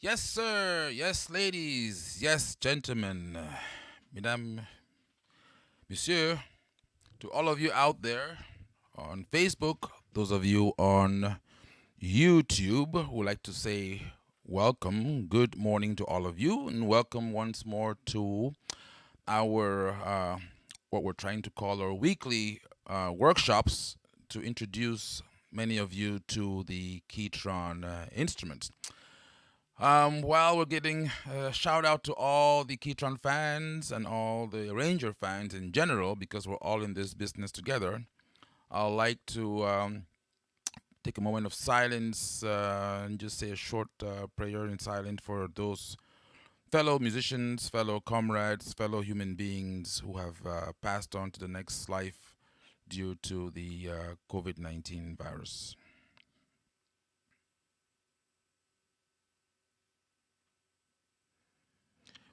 Yes, sir. Yes, ladies. Yes, gentlemen. Mesdames, Monsieur, to all of you out there on Facebook, those of you on YouTube, would like to say welcome. Good morning to all of you, and welcome once more to our what we're trying to call our weekly workshops to introduce many of you to the Ketron instruments. While we're getting a shout out to all the Ketron fans and all the Ranger fans in general, because we're all in this business together, I'd like to take a moment of silence and just say a short prayer in silence for those fellow musicians, fellow comrades, fellow human beings who have passed on to the next life due to the COVID 19 virus.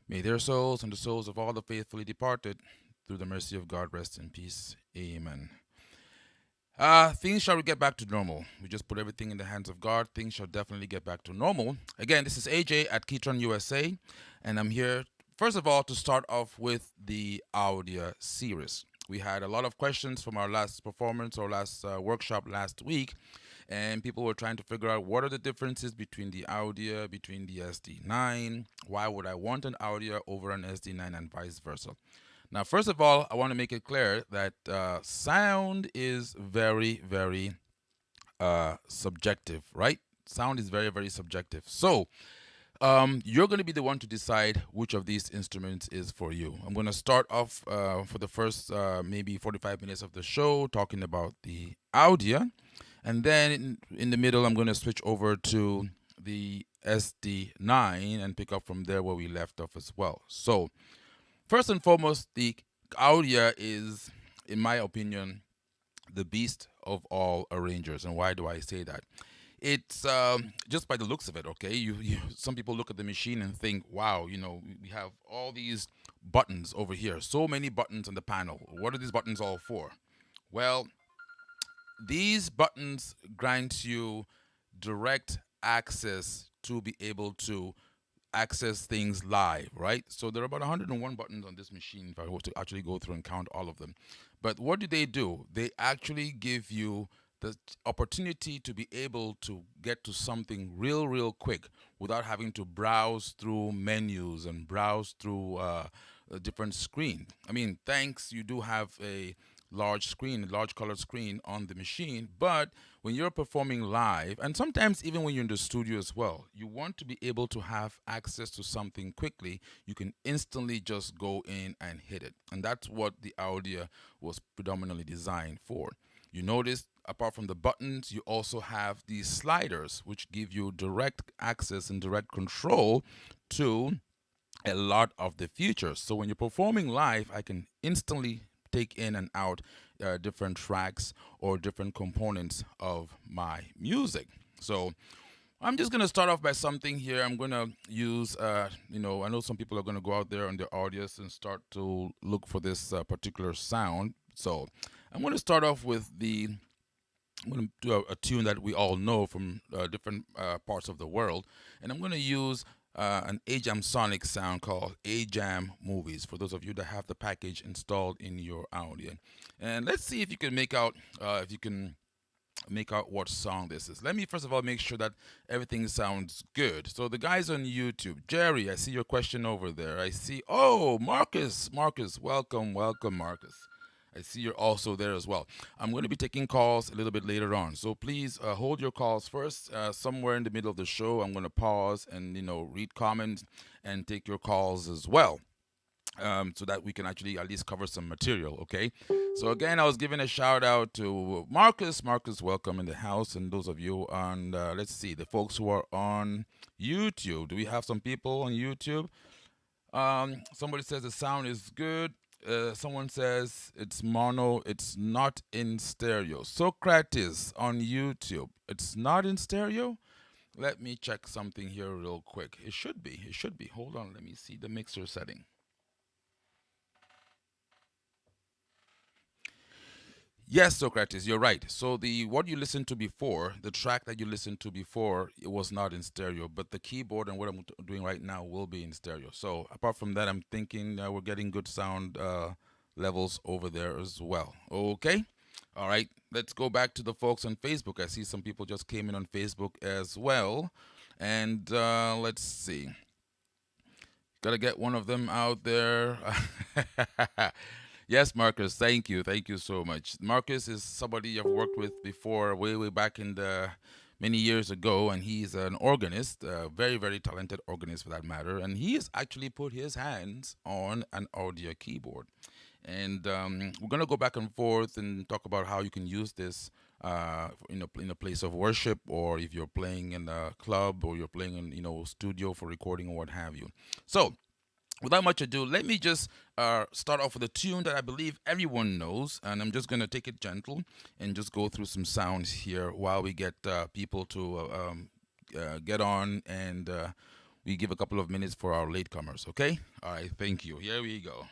May their souls and the souls of all the faithfully departed, through the mercy of God, rest in peace. Amen. Things shall get back to normal. We just put everything in the hands of God. Things shall definitely get back to normal. Again, this is AJ at Ketron USA, and I'm here, first of all, to start off with the Audya series. We had a lot of questions from our last performance or last workshop last week, and people were trying to figure out what are the differences between the Audya, between the SD9. Why would I want an Audya over an SD9 and vice versa? Now, first of all, I want to make it clear that sound is very, very subjective, right? Sound is very, very subjective. So, you're going to be the one to decide which of these instruments is for you. I'm going to start off for the first maybe 45 minutes of the show talking about the Audya. And then in the middle, I'm going to switch over to the SD9 and pick up from there where we left off as well. So, first and foremost, the Audya is, in my opinion, the beast of all arrangers. And why do I say that? It's just by the looks of it, okay? Some people look at the machine and think, wow, we have all these buttons over here, so many buttons on the panel. What are these buttons all for? Well, these buttons grant you direct access to be able to access things live, right? So there are about 101 buttons on this machine if I were to actually go through and count all of them. But what do? They actually give you the opportunity to be able to get to something real quick without having to browse through menus and browse through a different screen. I mean, thanks, you do have a large screen, a large colored screen on the machine, but when you're performing live, and sometimes even when you're in the studio as well, you want to be able to have access to something quickly. You can instantly just go in and hit it. And that's what the Audya was predominantly designed for. You notice, apart from the buttons, you also have these sliders, which give you direct access and direct control to a lot of the features. So when you're performing live, I can instantly take in and out different tracks or different components of my music. So I'm just going to start off by something here. I'm going to use, I know some people are going to go out there on their audience and start to look for this particular sound. So I'm going to start off with I'm going to do a tune that we all know from different parts of the world. And I'm going to use an AjamSonic sound called Ajam Movies for those of you that have the package installed in your audio. And let's see if you can make out what song this is. Let me first of all make sure that everything sounds good. So the guys on YouTube, Jerry, I see your question over there. I see, oh, Marcus, welcome, Marcus. I see you're also there as well. I'm going to be taking calls a little bit later on, so please hold your calls first. Somewhere in the middle of the show, I'm going to pause and read comments and take your calls as well, so that we can actually at least cover some material. Okay. So again, I was giving a shout out to Marcus. Marcus, welcome in the house, and those of you on let's see, the folks who are on YouTube. Do we have some people on YouTube? Somebody says the sound is good. Someone says it's mono, it's not in stereo. Socrates on YouTube, it's not in stereo? Let me check something here real quick. It should be. It should be. Hold on. Let me see the mixer setting. Yes, Socrates, you're right. So the what you listened to before, the track that you listened to before, it was not in stereo, but the keyboard and what I'm doing right now will be in stereo. So apart from that, I'm thinking we're getting good sound levels over there as well. Okay, all right. Let's go back to the folks on Facebook. I see some people just came in on Facebook as well, and let's see. Gotta get one of them out there. Yes, Marcus. Thank you so much. Marcus is somebody I've worked with before, way back in the many years ago, and he's an organist, a very talented organist for that matter. And he has actually put his hands on an Audya keyboard. And we're gonna go back and forth and talk about how you can use this in a place of worship, or if you're playing in a club, or you're playing in studio for recording or what have you. So without much ado, let me just start off with a tune that I believe everyone knows, and I'm just going to take it gentle and just go through some sounds here while we get people to get on, and we give a couple of minutes for our latecomers, okay? All right, thank you. Here we go.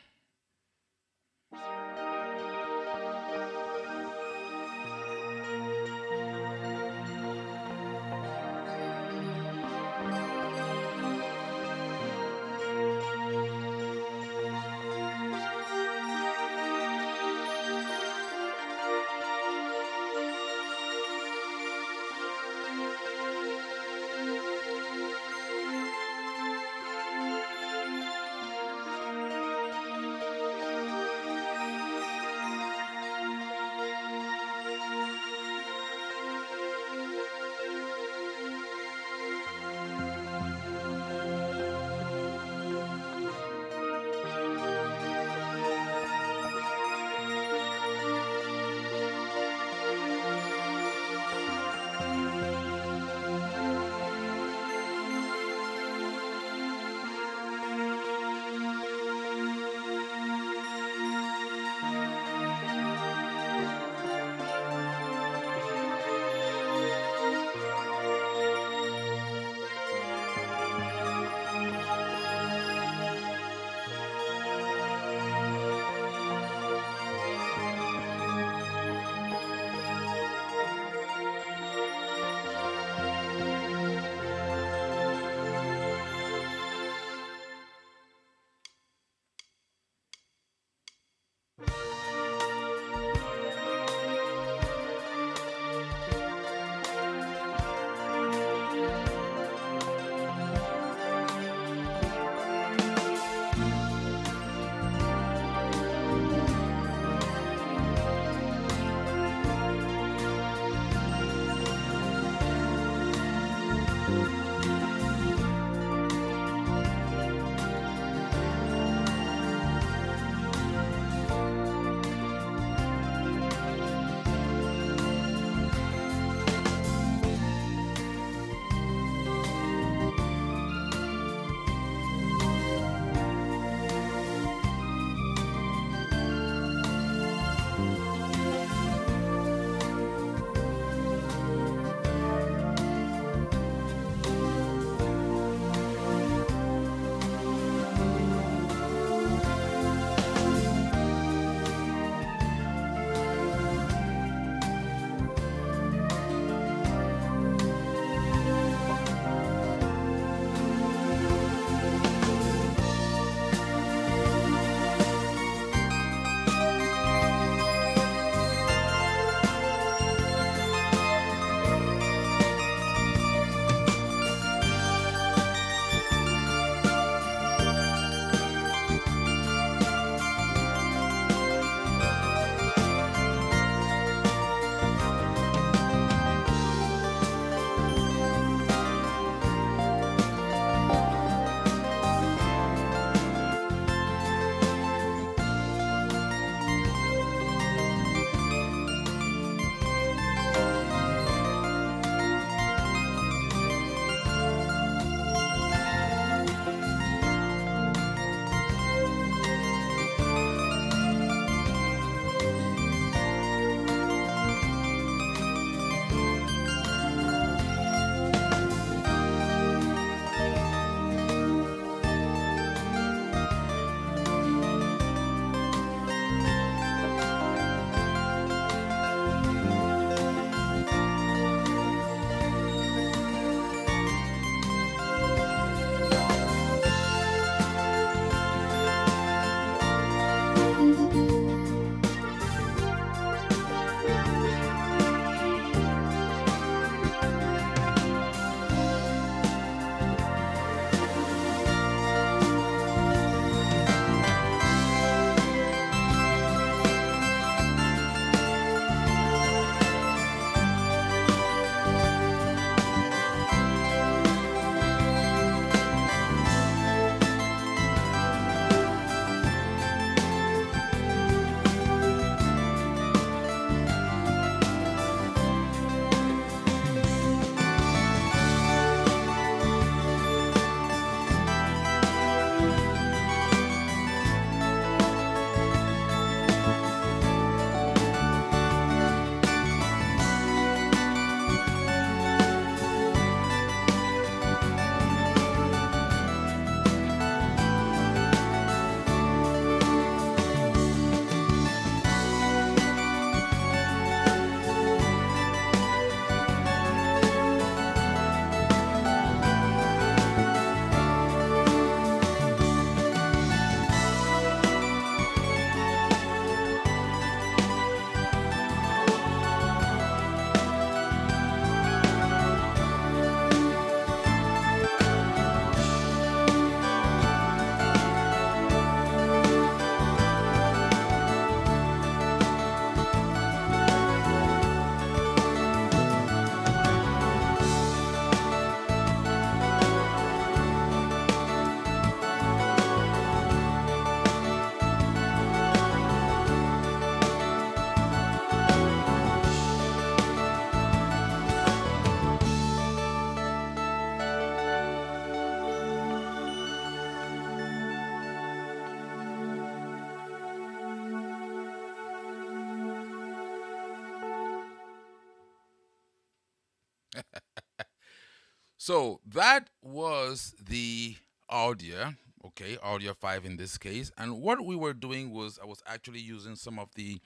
So that was the Audya, okay, Audya5 in this case. And what we were doing was I was actually using some of the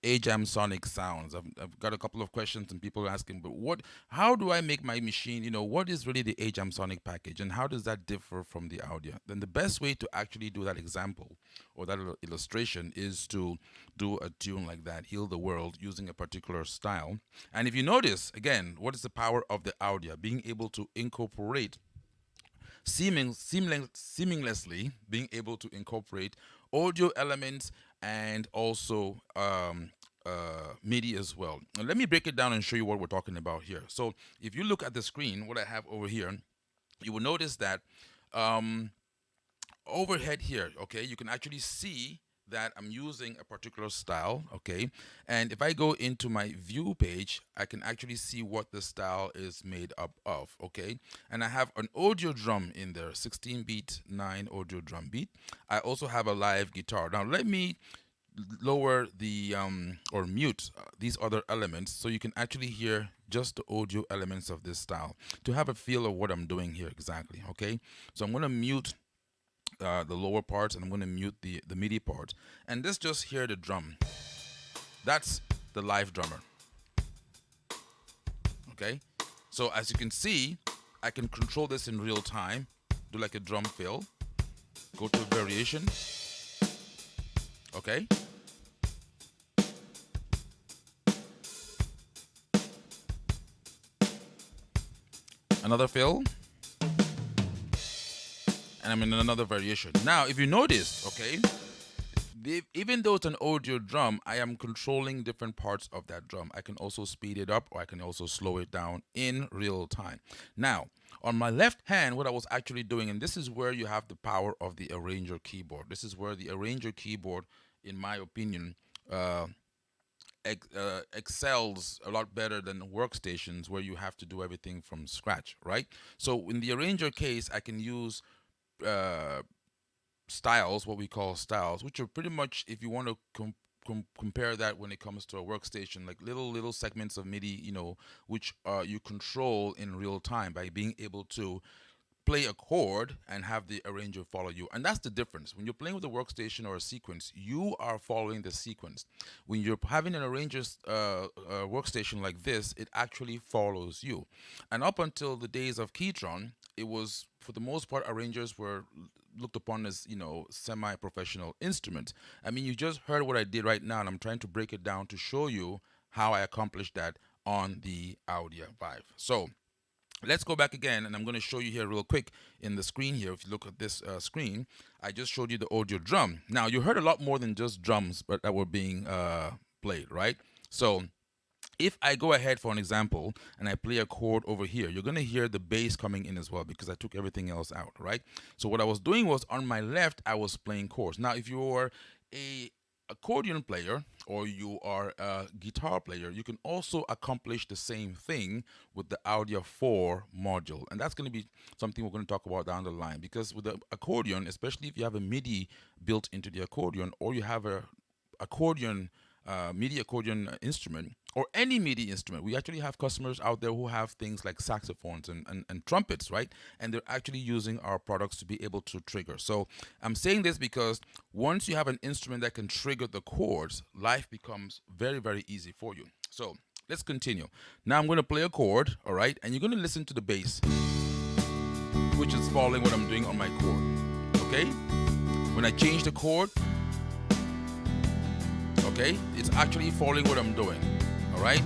AjamSonic sounds. I've got a couple of questions and people are asking, but how do I make my machine, what is really the AjamSonic package and how does that differ from the Audya? Then the best way to actually do that example or that illustration is to do a tune like that, Heal the World, using a particular style. And if you notice, again, what is the power of the Audya? Being able to incorporate seamlessly being able to incorporate audio elements and also MIDI as well. Now, let me break it down and show you what we're talking about here. So if you look at the screen, what I have over here, you will notice that um, overhead here, okay, you can actually see that I'm using a particular style, okay? And if I go into my view page, I can actually see what the style is made up of, okay? And I have an audio drum in there, 16-beat 9 audio drum beat. I also have a live guitar. Now let me lower the or mute these other elements so you can actually hear just the audio elements of this style to have a feel of what I'm doing here exactly, okay? So I'm going to mute the lower parts and I'm going to mute the MIDI part. And let's just hear the drum. That's the live drummer. Okay? So as you can see, I can control this in real time. Do like a drum fill. Go to variation. Okay? Another fill. And I'm in another variation. Now, if you notice, okay, even though it's an audio drum, I am controlling different parts of that drum. I can also speed it up or I can also slow it down in real time. Now, on my left hand, what I was actually doing, and this is where you have the power of the arranger keyboard. This is where the arranger keyboard, in my opinion, excels a lot better than workstations where you have to do everything from scratch, right? So in the arranger case, I can use styles, what we call styles, which are pretty much, if you want to compare that when it comes to a workstation, like little segments of MIDI, which you control in real time by being able to play a chord and have the arranger follow you. And that's the difference. When you're playing with a workstation or a sequence, you are following the sequence. When you're having an arranger's workstation like this, it actually follows you. And up until the days of Ketron, it was, for the most part, arrangers were looked upon as, semi-professional instruments. I mean, you just heard what I did right now, and I'm trying to break it down to show you how I accomplished that on the AUDYA5. So let's go back again, and I'm going to show you here real quick in the screen here. If you look at this screen, I just showed you the audio drum. Now, you heard a lot more than just drums but that were being played, right? So if I go ahead for an example and I play a chord over here, you're going to hear the bass coming in as well because I took everything else out, right? So what I was doing was on my left, I was playing chords. Now, if you're a accordion player or you are a guitar player, you can also accomplish the same thing with the Audya4 module. And that's going to be something we're going to talk about down the line, because with the accordion, especially if you have a MIDI built into the accordion or you have a accordion MIDI accordion instrument or any MIDI instrument. We actually have customers out there who have things like saxophones and trumpets, right? And they're actually using our products to be able to trigger. So I'm saying this because once you have an instrument that can trigger the chords, life becomes very, very easy for you. So let's continue. Now I'm going to play a chord, all right? And you're going to listen to the bass, which is following what I'm doing on my chord, okay? When I change the chord, okay, it's actually following what I'm doing, all right?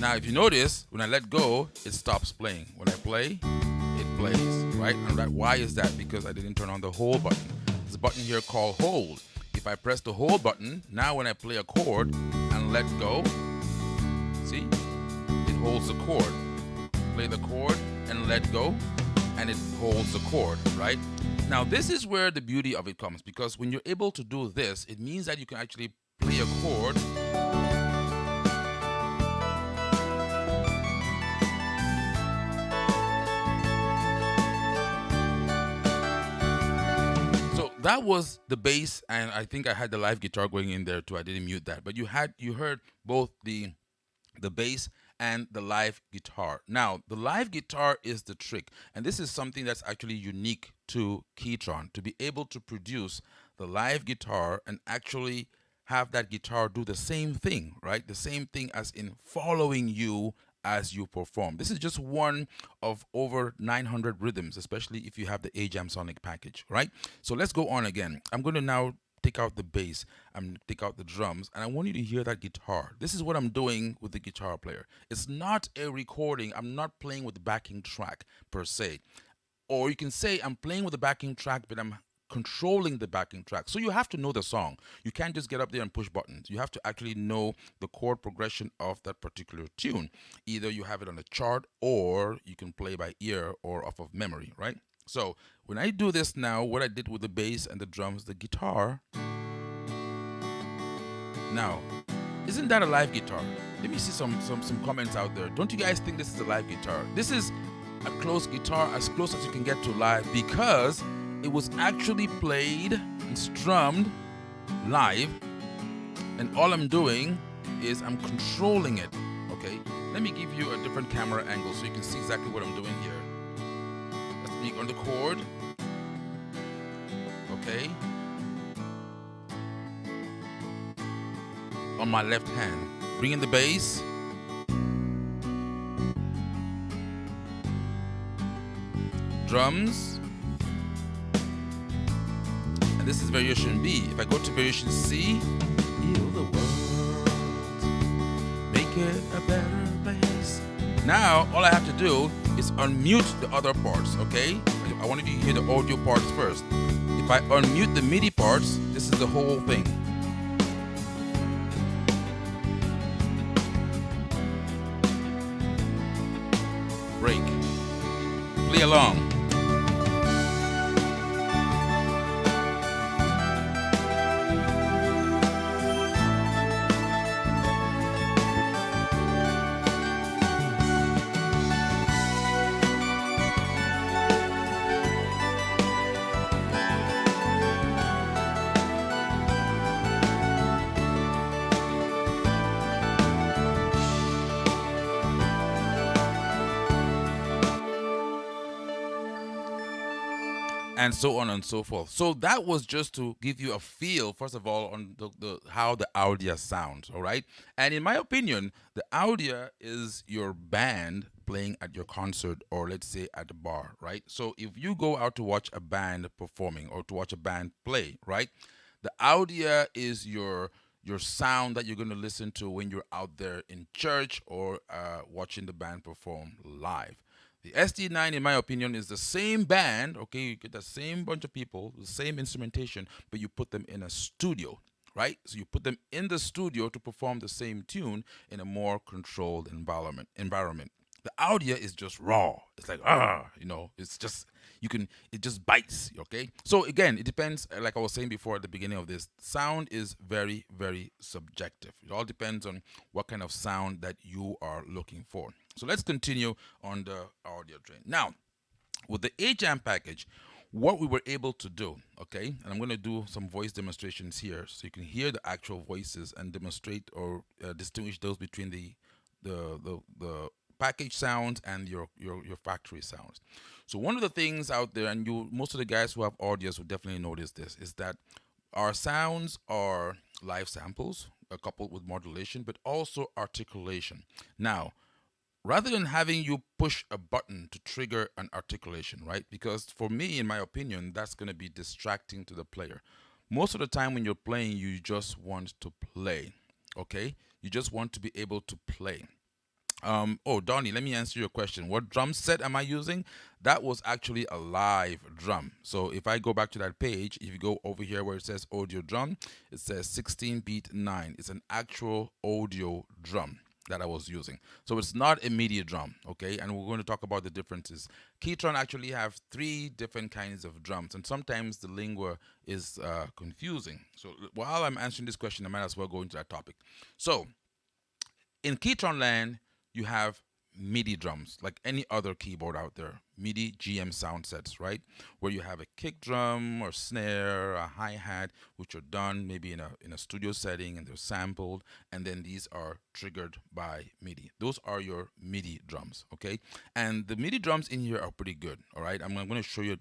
Now, if you notice, when I let go, it stops playing. When I play, it plays, right? And why is that? Because I didn't turn on the hold button. There's a button here called hold. If I press the hold button, now when I play a chord and let go, see, it holds the chord. Play the chord and let go, and it holds the chord, right? Now, this is where the beauty of it comes, because when you're able to do this, it means that you can actually play a chord So that was the bass, and I think I had the live guitar going in there too. I didn't mute that, but you heard both the the bass, and the live guitar. Now, the live guitar is the trick, and this is something that's actually unique to Ketron, to be able to produce the live guitar and actually have that guitar do the same thing, right? The same thing as in following you as you perform. This is just one of over 900 rhythms, especially if you have the AjamSonic package, right? So let's go on again. I'm going to now take out the bass, I'm take out the drums, and I want you to hear that guitar. This is what I'm doing with the guitar player. It's not a recording. I'm not playing with the backing track per se. Or you can say I'm playing with the backing track, but I'm controlling the backing track. So you have to know the song. You can't just get up there and push buttons. You have to actually know the chord progression of that particular tune. Either you have it on a chart or you can play by ear or off of memory, right? So when I do this now, what I did with the bass and the drums, the guitar. Now, isn't that a live guitar? Let me see some comments out there. Don't you guys think this is a live guitar? This is a close guitar, as close as you can get to live, because it was actually played and strummed live, and all I'm doing is I'm controlling it. Okay, let me give you a different camera angle so you can see exactly what I'm doing here. Let's be on the chord. Okay, on my left hand, bring in the bass. Drums, and this is variation B. If I go to variation C, heal the world, make it a better place. Now all I have to do is unmute the other parts. Okay, I wanted you to hear the audio parts first. If I unmute the MIDI parts, this is the whole thing. Break, play along. And so on and so forth. So that was just to give you a feel, first of all, on the how the Audya sounds, all right? And in my opinion, the Audya is your band playing at your concert, or let's say at a bar, right? So if you go out to watch a band performing or to watch a band play, right? The Audya is your sound that you're going to listen to when you're out there in church or watching the band perform live. The SD9, in my opinion, is the same band. Okay, you get the same bunch of people, the same instrumentation, but you put them in a studio, right? So you put them in the studio to perform the same tune in a more controlled environment. The Audya is just raw. It's like it's just it just bites. Okay, so again, it depends. Like I was saying before at the beginning of this, sound is very, very subjective. It all depends on what kind of sound that you are looking for. So let's continue on the audio train. Now, with the AJAM package, what we were able to do, okay, and I'm going to do some voice demonstrations here so you can hear the actual voices and demonstrate or distinguish those between the package sounds and your factory sounds. So one of the things out there, and most of the guys who have audios will definitely notice this, is that our sounds are live samples coupled with modulation, but also articulation. Now, rather than having you push a button to trigger an articulation, right? Because for me, in my opinion, that's going to be distracting to the player. Most of the time when you're playing, you just want to play, okay? You just want to be able to play. Oh, Donnie, let me answer your question. What drum set am I using? That was actually a live drum. So if I go back to that page, if you go over here where it says audio drum, it says 16-beat 9. It's an actual audio drum that I was using. So it's not a MIDI drum, okay? And we're going to talk about the differences. Ketron actually have 3 different kinds of drums, and sometimes the lingua is confusing. So while I'm answering this question, I might as well go into that topic. So in Ketron land, you have MIDI drums, like any other keyboard out there. MIDI GM sound sets, right? Where you have a kick drum or snare, a hi-hat, which are done maybe in a studio setting and they're sampled. And then these are triggered by MIDI. Those are your MIDI drums, okay? And the MIDI drums in here are pretty good, all right? I'm going to show you,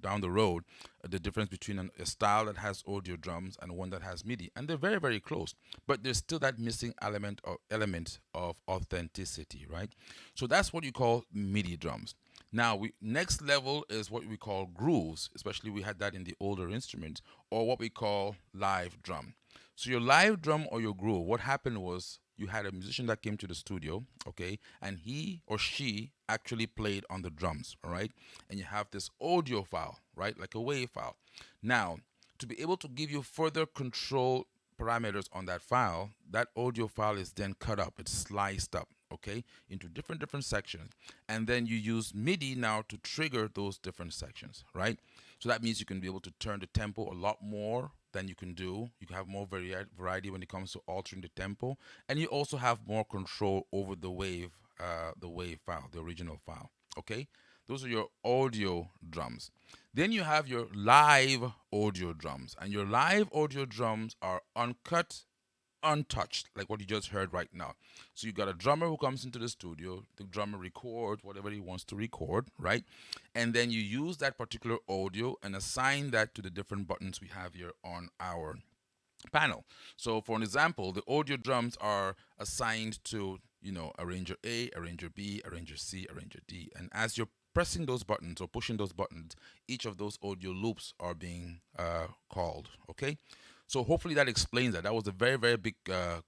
down the road, the difference between a style that has audio drums and one that has MIDI, and they're very, very close. But there's still that missing element of authenticity, right? So that's what you call MIDI drums. Now, next level is what we call grooves, especially we had that in the older instruments, or what we call live drum. So your live drum or your groove, what happened was you had a musician that came to the studio, okay, and he or she actually played on the drums, all right? And you have this audio file, right, like a WAV file. Now, to be able to give you further control parameters on that file, that audio file is then cut up, it's sliced up, okay, into different sections, and then you use MIDI now to trigger those different sections, right? So that means you can be able to turn the tempo a lot more than you can do. You can have more variety when it comes to altering the tempo, and you also have more control over the WAV file, the original file, okay? Those are your audio drums. Then you have your live audio drums, and your live audio drums are uncut, untouched, like what you just heard right now. So you got a drummer who comes into the studio, the drummer records whatever he wants to record, right? And then you use that particular audio and assign that to the different buttons we have here on our panel. So for an example, the audio drums are assigned to, arranger A, arranger B, arranger C, arranger D. And as you're pressing those buttons or pushing those buttons, each of those audio loops are being called, okay? So hopefully that explains that. That was a very, very big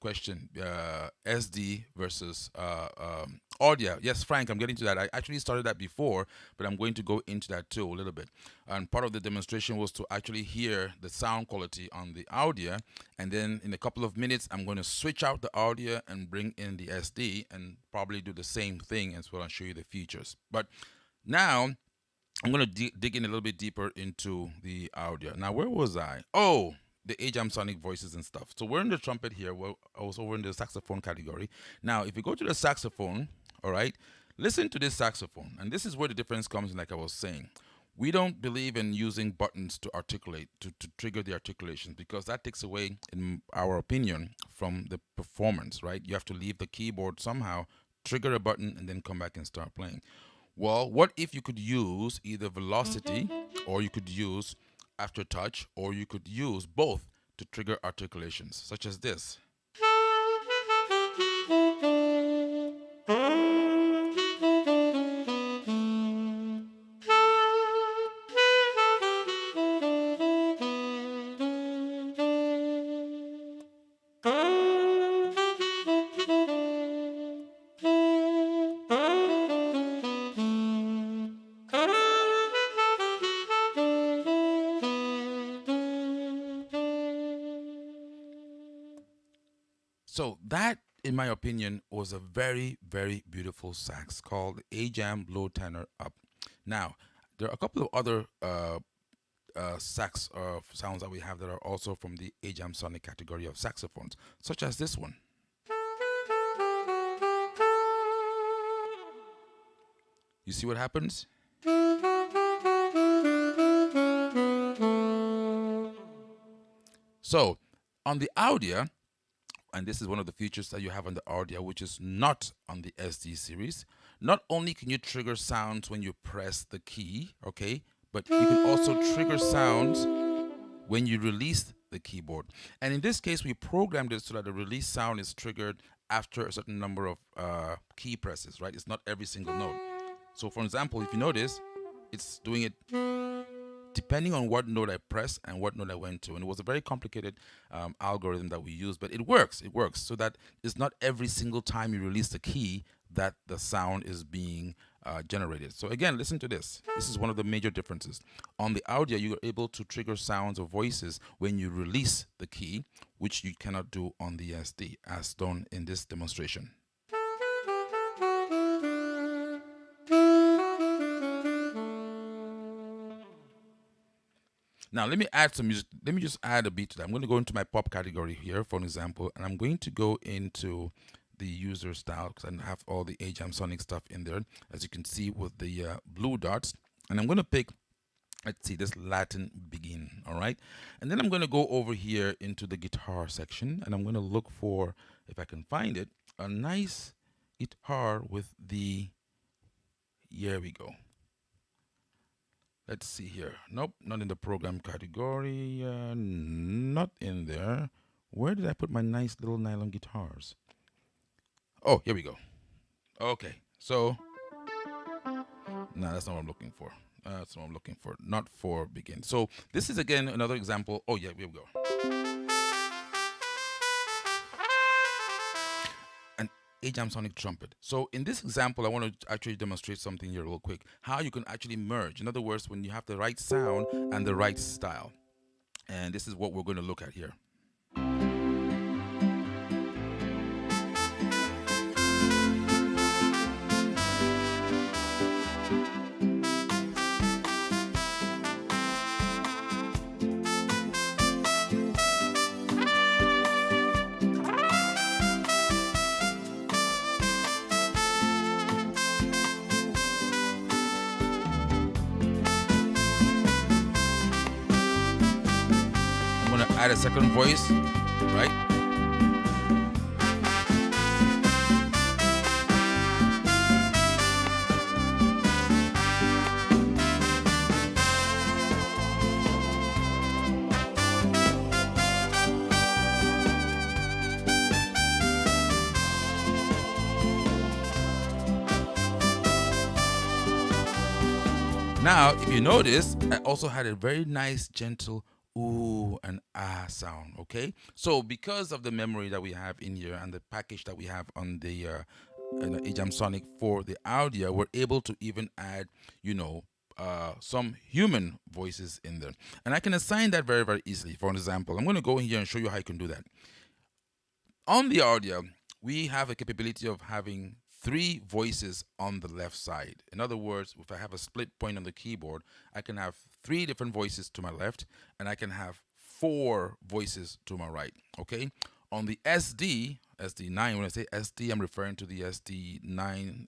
question, SD versus Audya. Yes, Frank, I'm getting to that. I actually started that before, but I'm going to go into that too a little bit. And part of the demonstration was to actually hear the sound quality on the Audya, and then in a couple of minutes, I'm going to switch out the Audya and bring in the SD and probably do the same thing as well and show you the features. But now, I'm going to dig in a little bit deeper into the Audya. Now, where was I? Oh, the AjamSonic voices and stuff. So we're in the trumpet here. Well, I was over in the saxophone category. Now, if you go to the saxophone, all right, listen to this saxophone. And this is where the difference comes in, like I was saying. We don't believe in using buttons to articulate, to trigger the articulations, because that takes away, in our opinion, from the performance, right? You have to leave the keyboard somehow, trigger a button, and then come back and start playing. Well, what if you could use either velocity, or you could use aftertouch, or you could use both to trigger articulations, such as this. So that, in my opinion, was a very, very beautiful sax called Ajam Low Tenor Up. Now, there are a couple of other sax sounds that we have that are also from the AjamSonic category of saxophones, such as this one. You see what happens? So, on the Audya, and this is one of the features that you have on the Audya, which is not on the SD series. Not only can you trigger sounds when you press the key, okay, but you can also trigger sounds when you release the keyboard. And in this case, we programmed it so that the release sound is triggered after a certain number of key presses, right? It's not every single note. So for example, if you notice, it's doing it depending on what note I press and what note I went to. And it was a very complicated algorithm that we used, but it works. It works so that it's not every single time you release the key that the sound is being generated. So again, listen to this. This is one of the major differences. On the Audya, you are able to trigger sounds or voices when you release the key, which you cannot do on the SD, as done in this demonstration. Now, let me add some music. Let me just add a beat to that. I'm going to go into my pop category here, for an example, and I'm going to go into the user style because I have all the AjamSonic stuff in there, as you can see with the blue dots. And I'm going to pick, let's see, this Latin begin, all right? And then I'm going to go over here into the guitar section, and I'm going to look for if I can find it, a nice guitar with the, here we go. Let's see here. Nope, not in the program category. Not in there. Where did I put my nice little nylon guitars? Oh, here we go. Okay, so no, that's not what I'm looking for. That's what I'm looking for. Not for begin. So this is again another example. Oh yeah, here we go. An AjamSonic trumpet. So in this example, I want to actually demonstrate something here real quick. How you can actually merge. In other words, when you have the right sound and the right style. And this is what we're going to look at here. Add a second voice, right? Now, if you notice, I also had a very nice, gentle ooh and ah sound. Okay, so because of the memory that we have in here and the package that we have on the AjamSonic for the Audya, we're able to even add, you know, some human voices in there, and I can assign that very, very easily. For example, I'm going to go in here and show you how you can do that. On the Audya, we have a capability of having 3 voices on the left side. In other words, if I have a split point on the keyboard, I can have 3 different voices to my left, and I can have 4 voices to my right. Okay. On the SD9, when I say SD, I'm referring to the SD9,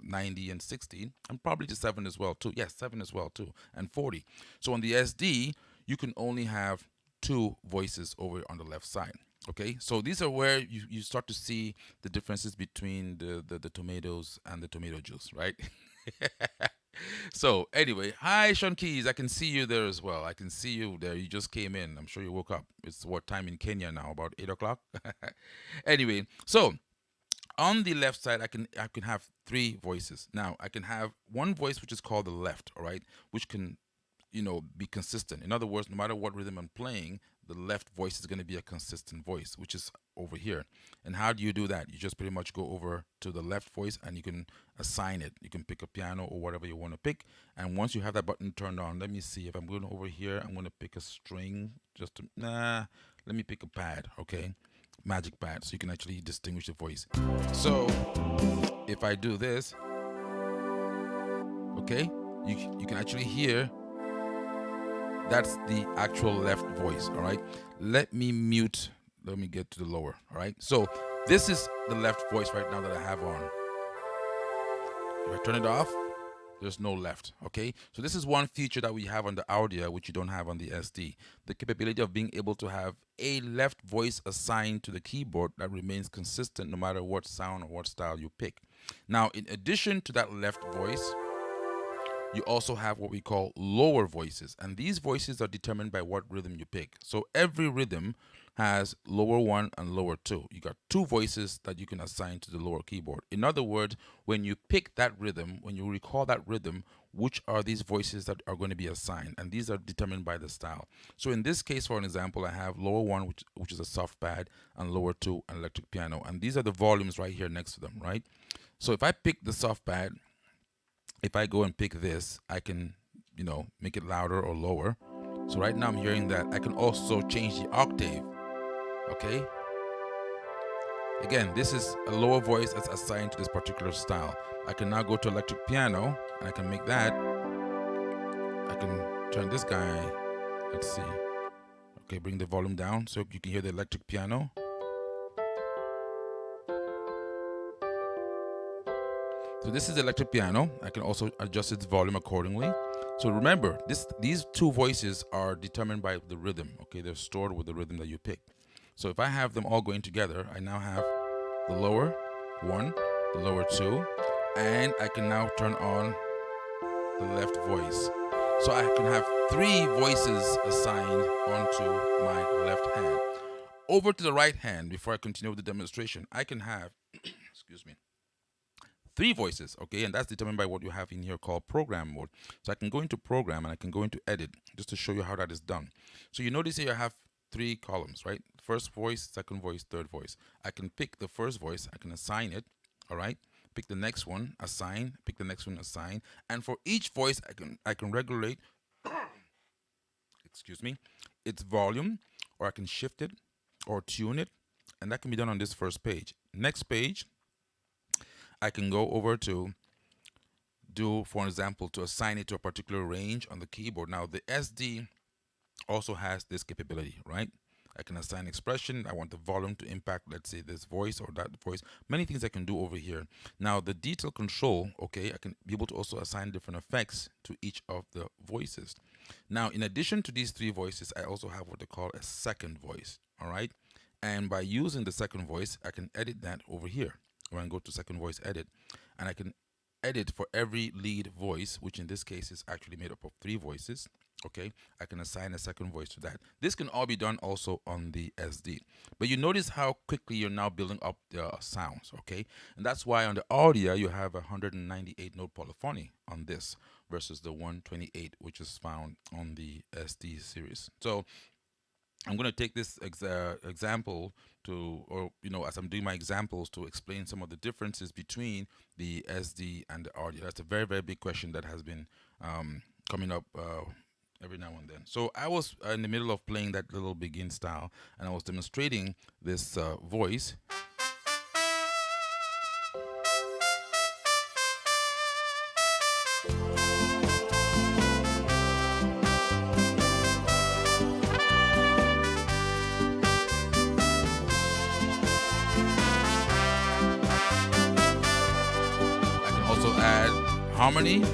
90 and 60, and probably the 7 as well too. Yes, 7 as well too, and 40. So on the SD, you can only have 2 voices over on the left side. Okay, so these are where you start to see the differences between the tomatoes and the tomato juice, right? So anyway, hi Sean Keys, I can see you there as well. I can see you there. You just came in. I'm sure you woke up. It's what time in Kenya now? About 8 o'clock. Anyway, so on the left side, I can have 3 voices. Now I can have one voice which is called the left, all right, which can, you know, be consistent. In other words, no matter what rhythm I'm playing, the left voice is going to be a consistent voice, which is over here. And how do you do that? You just pretty much go over to the left voice and you can assign it. You can pick a piano or whatever you want to pick. And once you have that button turned on, let me see if I'm going over here. I'm going to pick a string. Just to, let me pick a pad. Okay, magic pad, so you can actually distinguish the voice. So if I do this, okay, you can actually hear. That's the actual left voice, all right? Let me mute, let me get to the lower, all right? So this is the left voice right now that I have on. If I turn it off, there's no left, okay? So this is one feature that we have on the Audya, which you don't have on the SD. The capability of being able to have a left voice assigned to the keyboard that remains consistent no matter what sound or what style you pick. Now, in addition to that left voice, you also have what we call lower voices, and these voices are determined by what rhythm you pick. So every rhythm has lower 1 and lower 2. You got 2 voices that you can assign to the lower keyboard. In other words, when you pick that rhythm, when you recall that rhythm, which are these voices that are going to be assigned, and these are determined by the style. So in this case, for an example, I have lower 1, which is a soft pad, and lower 2, an electric piano, and these are the volumes right here next to them, right? So if I pick the soft pad, if I go and pick this, I can, you know, make it louder or lower. So right now I'm hearing that. I can also change the octave. Okay. Again, this is a lower voice that's assigned to this particular style. I can now go to electric piano and I can make that. I can turn this guy. Let's see. Okay, bring the volume down so you can hear the electric piano. So this is the electric piano. I can also adjust its volume accordingly. So remember, these 2 voices are determined by the rhythm. Okay, they're stored with the rhythm that you pick. So if I have them all going together, I now have the lower one, the lower two, and I can now turn on the left voice. So I can have three voices assigned onto my left hand. Over to the right hand, before I continue with the demonstration, I can have, excuse me, three voices, okay, and that's determined by what you have in here called program mode. So I can go into program and I can go into edit just to show you how that is done. So you notice here I have three columns, right? First voice, second voice, third voice. I can pick the first voice, I can assign it, all right? Pick the next one, assign, pick the next one, assign, and for each voice I can regulate excuse me, its volume, or I can shift it or tune it, and that can be done on this first page. Next page, I can go over to do, for example, to assign it to a particular range on the keyboard. Now, the SD also has this capability, right? I can assign expression. I want the volume to impact, let's say, this voice or that voice. Many things I can do over here. Now, the detail control, okay, I can be able to also assign different effects to each of the voices. Now, in addition to these three voices, I also have what they call a second voice, all right? And by using the second voice, I can edit that over here. When I go to second voice edit, and I can edit for every lead voice, which in this case is actually made up of three voices. Okay, I can assign a second voice to that. This can all be done also on the SD. But you notice how quickly you're now building up the sounds, okay? And that's why on the Audya you have 198 note polyphony on this versus the 128 which is found on the SD series. So I'm going to take this example to, or as I'm doing my examples, to explain some of the differences between the SD and the Audya. That's a very, very big question that has been coming up every now and then. So I was in the middle of playing that little begin style, and I was demonstrating this voice. I can also add harmony.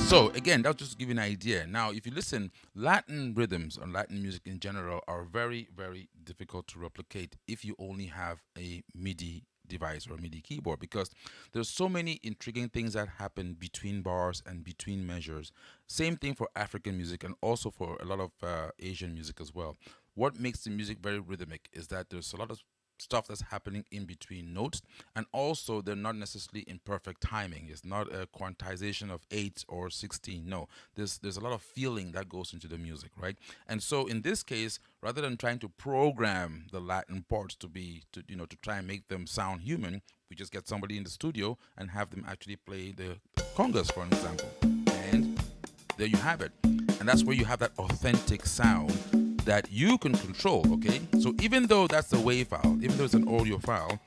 So again, that's just to give you an idea. Now, if you listen, Latin rhythms or Latin music in general are very, very difficult to replicate if you only have a MIDI device or a MIDI keyboard, because there's so many intriguing things that happen between bars and between measures. Same thing for African music and also for a lot of Asian music as well. What makes the music very rhythmic is that there's a lot of stuff that's happening in between notes, and also they're not necessarily in perfect timing. It's not a quantization of 8 or 16. No, there's a lot of feeling that goes into the music, right? And so in this case, rather than trying to program the Latin parts to try and make them sound human, we just get somebody in the studio and have them actually play the congas, for example, and there you have it. And that's where you have that authentic sound that you can control, okay? So even though that's a WAV file, even though it's an audio file,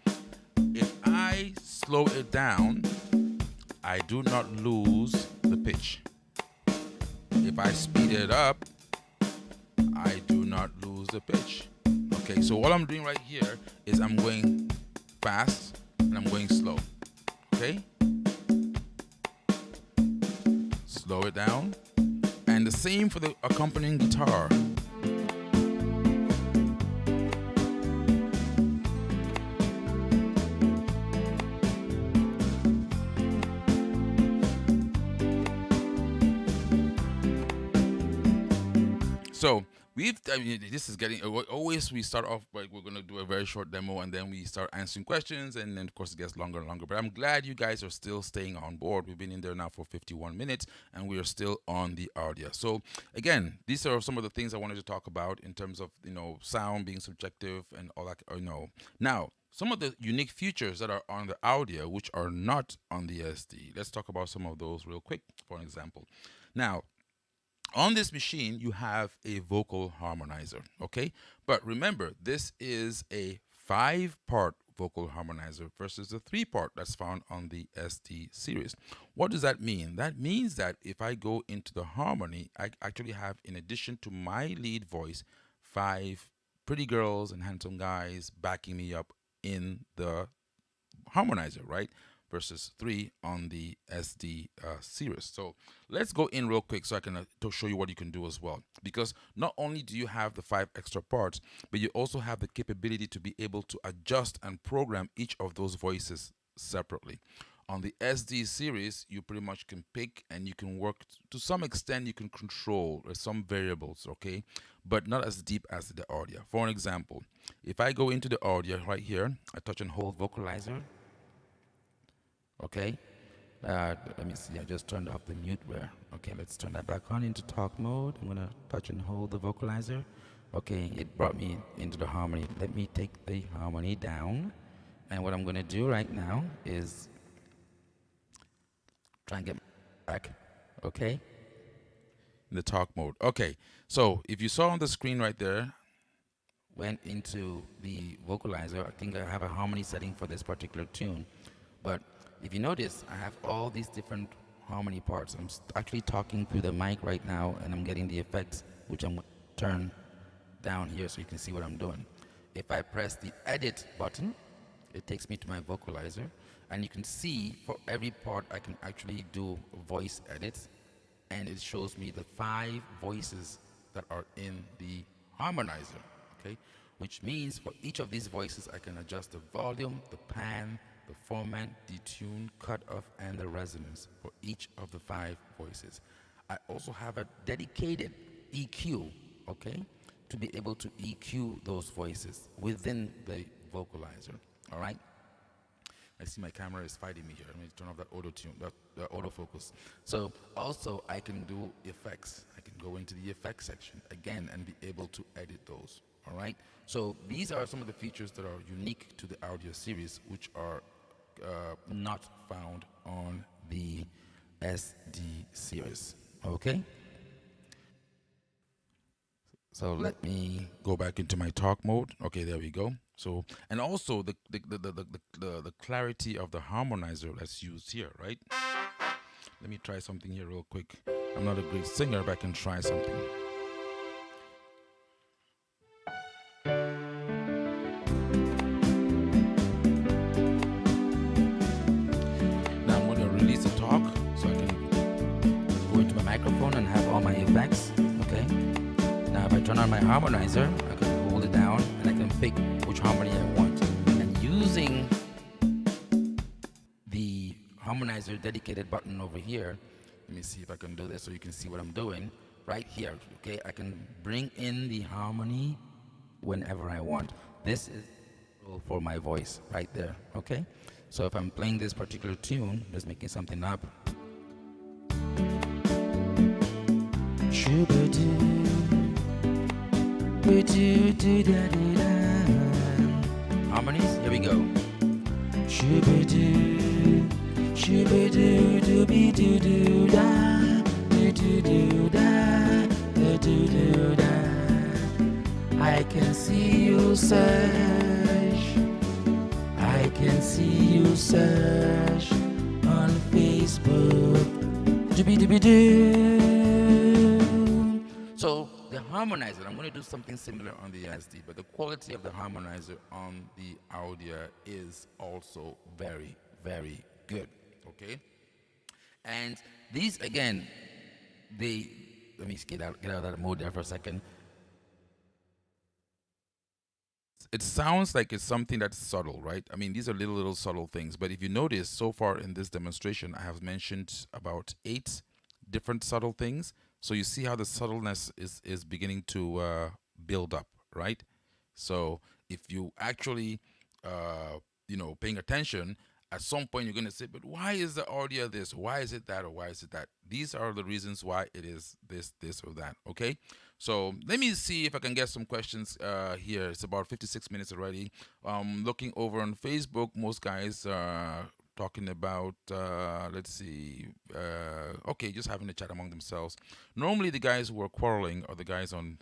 if I slow it down, I do not lose the pitch. If I speed it up, I do not lose the pitch. Okay, so what I'm doing right here is I'm going fast and I'm going slow, okay? Slow it down. And the same for the accompanying guitar. So this is getting, always we start off like we're going to do a very short demo and then we start answering questions, and then of course it gets longer and longer. But I'm glad you guys are still staying on board. We've been in there now for 51 minutes and we are still on the Audya. So again, these are some of the things I wanted to talk about in terms of, sound being subjective and all that, Now, some of the unique features that are on the Audya which are not on the SD. Let's talk about some of those real quick, for example. Now, on this machine, you have a vocal harmonizer, okay? But remember, this is a 5-part vocal harmonizer versus the 3-part that's found on the SD series. What does that mean? That means that if I go into the harmony, I actually have, in addition to my lead voice, 5 pretty girls and handsome guys backing me up in the harmonizer, right? Versus 3 on the SD series. So let's go in real quick so I can to show you what you can do as well. Because not only do you have the 5 extra parts, but you also have the capability to be able to adjust and program each of those voices separately. On the SD series, you pretty much can pick and you can work to some extent. You can control some variables, okay, but not as deep as the Audya. For an example, if I go into the Audya right here, I touch and hold vocalizer. Okay, let me see. I just turned off the mute where. Okay, let's turn that back on into talk mode. I'm gonna touch and hold the vocalizer. Okay, it brought me into the harmony. Let me take the harmony down, and what I'm gonna do right now is try and get back. Okay, in the talk mode. Okay, so if you saw on the screen right there, went into the vocalizer. I think I have a harmony setting for this particular tune, but if you notice, I have all these different harmony parts. I'm actually talking through the mic right now, and I'm getting the effects, which I'm going to turn down here so you can see what I'm doing. If I press the edit button, it takes me to my vocalizer, and you can see for every part I can actually do voice edits, and it shows me the 5 voices that are in the harmonizer, okay? Which means for each of these voices, I can adjust the volume, the pan, the format, detune, cutoff, and the resonance for each of the 5 voices. I also have a dedicated EQ, okay, to be able to EQ those voices within the vocalizer, all right? I see my camera is fighting me here. Let me turn off that auto tune, that autofocus. So also I can do effects. I can go into the effects section again and be able to edit those, all right? So these are some of the features that are unique to the Audya series, which are not found on the SD series. Okay. So let me go back into my talk mode. Okay, there we go. So and also the clarity of the harmonizer that's used here, right? Let me try something here real quick. I'm not a great singer, but I can try something. Microphone and have all my effects. Okay, now if I turn on my harmonizer, I can hold it down and I can pick which harmony I want, and using the harmonizer dedicated button over here, let me see if I can do this so you can see what I'm doing right here. Okay, I can bring in the harmony whenever I want. This is for my voice right there. Okay, so if I'm playing this particular tune, just making something up, harmonies, here we go. I can see you search, I can see you search on Facebook. So the harmonizer, I'm going to do something similar on the SD, but the quality of the harmonizer on the Audya is also very, very good, okay? And these, again, let me get out of that mode there for a second. It sounds like it's something that's subtle, right? I mean, these are little subtle things, but if you notice, so far in this demonstration, I have mentioned about 8 different subtle things. So you see how the subtleness is beginning to build up, right? So if you actually, paying attention, at some point you're going to say, but why is the Audya this? Why is it that? Or why is it that? These are the reasons why it is this, or that, okay? So let me see if I can get some questions here. It's about 56 minutes already. Looking over on Facebook, most guys are talking about, let's see, okay, just having a chat among themselves. Normally the guys who are quarreling are the guys on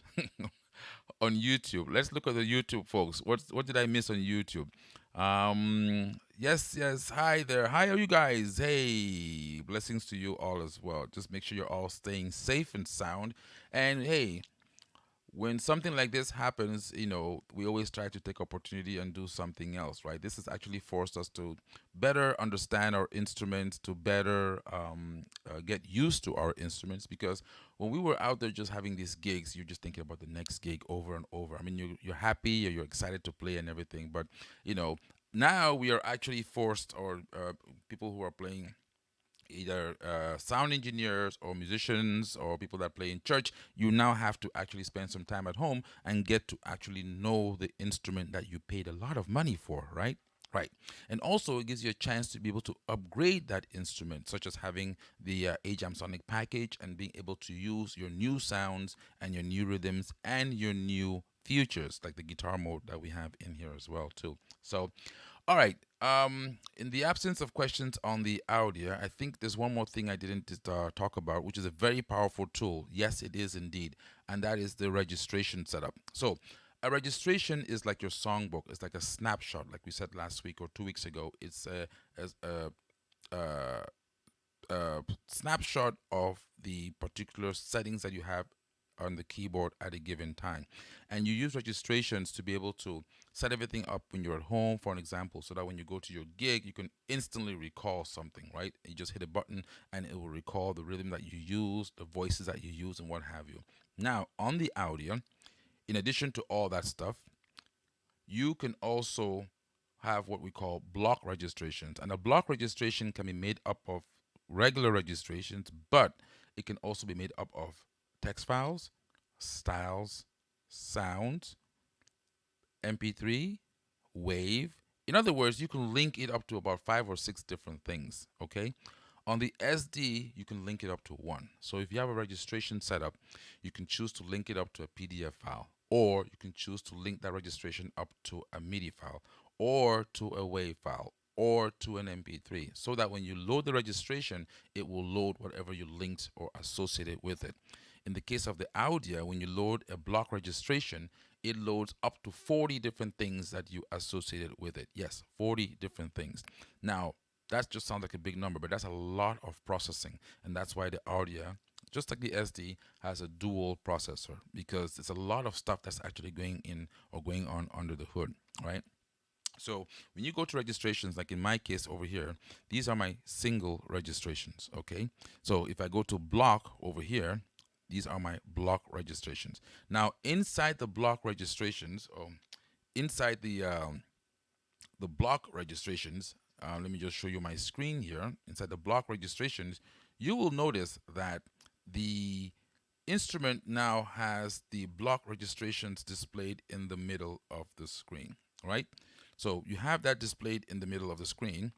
on YouTube. Let's look at the YouTube folks. What did I miss on YouTube? Yes, hi there. Hi, are you guys? Hey, blessings to you all as well. Just make sure you're all staying safe and sound. And hey, when something like this happens, we always try to take opportunity and do something else, right? This has actually forced us to better understand our instruments, to better get used to our instruments. Because when we were out there just having these gigs, you're just thinking about the next gig over and over. I mean, you're happy, or you're excited to play and everything, but you know, now we are actually forced, or people who are playing, either sound engineers or musicians or people that play in church, you now have to actually spend some time at home and get to actually know the instrument that you paid a lot of money for, right? Right. And also, it gives you a chance to be able to upgrade that instrument, such as having the AjamSonic package and being able to use your new sounds and your new rhythms and your new features, like the guitar mode that we have in here as well, too. So, all right. In the absence of questions on the Audya, I think there's one more thing I didn't talk about, which is a very powerful tool. Yes, it is indeed, and that is the registration setup. So, a registration is like your songbook. It's like a snapshot, like we said last week or 2 weeks ago. It's a snapshot of the particular settings that you have on the keyboard at a given time. And you use registrations to be able to set everything up when you're at home, for an example, so that when you go to your gig, you can instantly recall something, right? You just hit a button and it will recall the rhythm that you use, the voices that you use, and what have you. Now, on the Audya, in addition to all that stuff, you can also have what we call block registrations. And a block registration can be made up of regular registrations, but it can also be made up of text files, styles, sounds, MP3, wave. In other words, you can link it up to about 5 or 6 different things, okay? On the SD, you can link it up to one. So if you have a registration set up, you can choose to link it up to a PDF file, or you can choose to link that registration up to a MIDI file, or to a WAV file, or to an MP3, so that when you load the registration, it will load whatever you linked or associated with it. In the case of the Audya, when you load a block registration, it loads up to 40 different things that you associated with it. Yes, 40 different things. Now, that just sounds like a big number, but that's a lot of processing. And that's why the Audya, just like the SD, has a dual processor, because there's a lot of stuff that's actually going in or going on under the hood, right? So when you go to registrations, like in my case over here, these are my single registrations, okay? So if I go to block over here, these are my block registrations. Now inside the block registrations, or inside the block registrations, let me just show you my screen here. Inside the block registrations, you will notice that the instrument now has the block registrations displayed in the middle of the screen, right? So you have that displayed in the middle of the screen.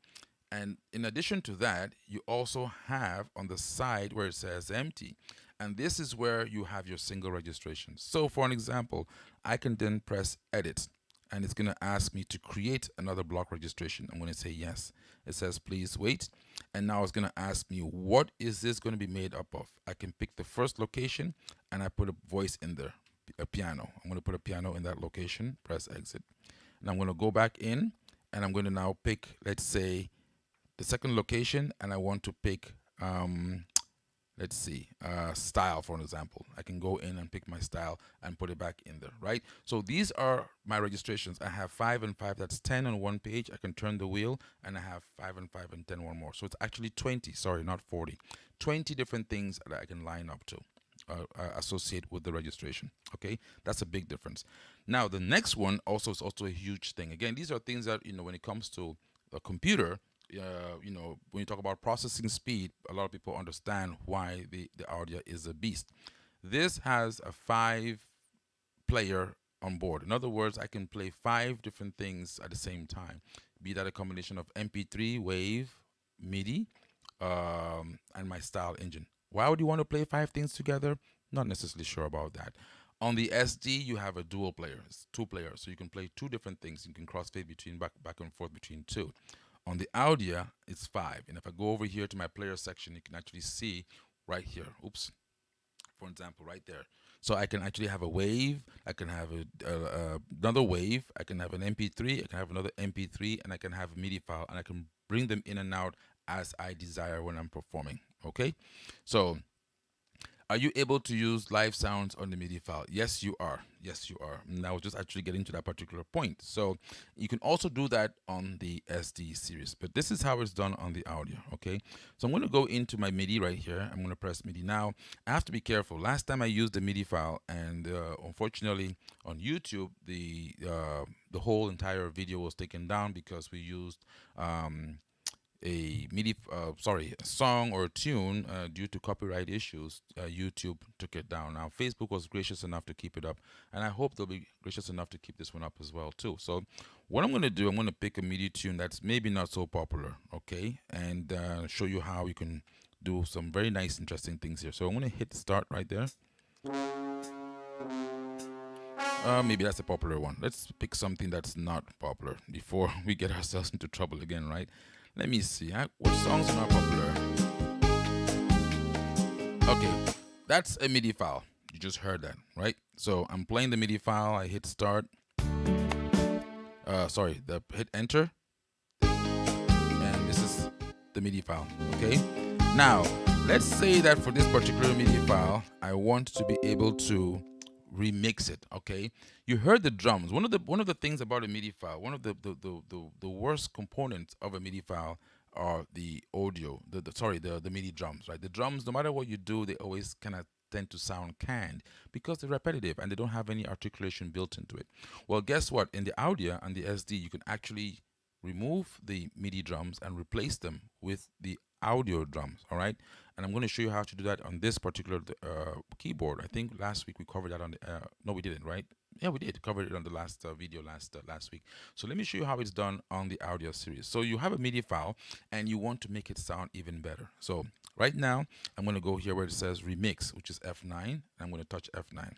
And in addition to that, you also have on the side where it says empty. And this is where you have your single registration. So for an example, I can then press edit, and it's going to ask me to create another block registration. I'm going to say yes. It says please wait, and now it's going to ask me, what is this going to be made up of? I can pick the first location, and I put a voice in there, a piano. I'm going to put a piano in that location, press exit. And I'm going to go back in, and I'm going to now pick, let's say, the second location, and I want to pick let's see, style, for an example. I can go in and pick my style and put it back in there, right? So these are my registrations. I have 5 and 5, that's 10 on one page. I can turn the wheel, and I have 5 and 5 and 10 one more. So it's actually 20, sorry, not 40. 20 different things that I can line up to associate with the registration, okay? That's a big difference. Now, the next one also is also a huge thing. Again, these are things that, when it comes to a computer, when you talk about processing speed, a lot of people understand why the Audya is a beast. This has a 5-player on board. In other words, I can play 5 different things at the same time, be that a combination of MP3, wave, MIDI, and my style engine. Why would you want to play 5 things together? Not necessarily sure about that. On the SD, you have a dual player. It's 2 players, so you can play 2 different things. You can crossfade between back and forth between 2. On the Audya, it's 5. And if I go over here to my player section, you can actually see right here. Oops. For example, right there. So I can actually have a wave. I can have another wave. I can have an MP3. I can have another MP3, and I can have a MIDI file, and I can bring them in and out as I desire when I'm performing. Okay. So Are you able to use live sounds on the MIDI file? Yes, you are. Yes, you are. And I was just actually getting to that particular point. So you can also do that on the SD series, but this is how it's done on the audio. Okay. So I'm going to go into my MIDI right here. I'm going to press MIDI now. I have to be careful. Last time I used the MIDI file, and unfortunately on YouTube, the whole entire video was taken down because we used a MIDI, a song or a tune due to copyright issues. YouTube took it down. Now Facebook was gracious enough to keep it up, and I hope they'll be gracious enough to keep this one up as well too. So what I'm going to do, I'm going to pick a MIDI tune that's maybe not so popular, okay, and show you how you can do some very nice, interesting things here. So I'm going to hit start right there. Maybe that's a popular one. Let's pick something that's not popular before we get ourselves into trouble again, right? Let me see. What songs are not popular? Okay, that's a MIDI file. You just heard that, right? So I'm playing the MIDI file. I hit start. Hit enter. And this is the MIDI file, okay? Now, let's say that for this particular MIDI file, I want to be able to remix it. Okay, you heard the drums. One of the things about a MIDI file, one of the worst components of a MIDI file are the audio, the MIDI drums, right? The drums, no matter what you do, they always kind of tend to sound canned because they're repetitive and they don't have any articulation built into it. Well, guess what? In the Audya and the SD, you can actually remove the MIDI drums and replace them with the audio drums. All right, and I'm going to show you how to do that on this particular keyboard. I think last week we covered that on the no, we didn't, right? Yeah, we did cover it on the last video last week. So let me show you how it's done on the Audya series. So you have a MIDI file and you want to make it sound even better. So right now I'm going to go here where it says remix, which is F9, and I'm going to touch F9.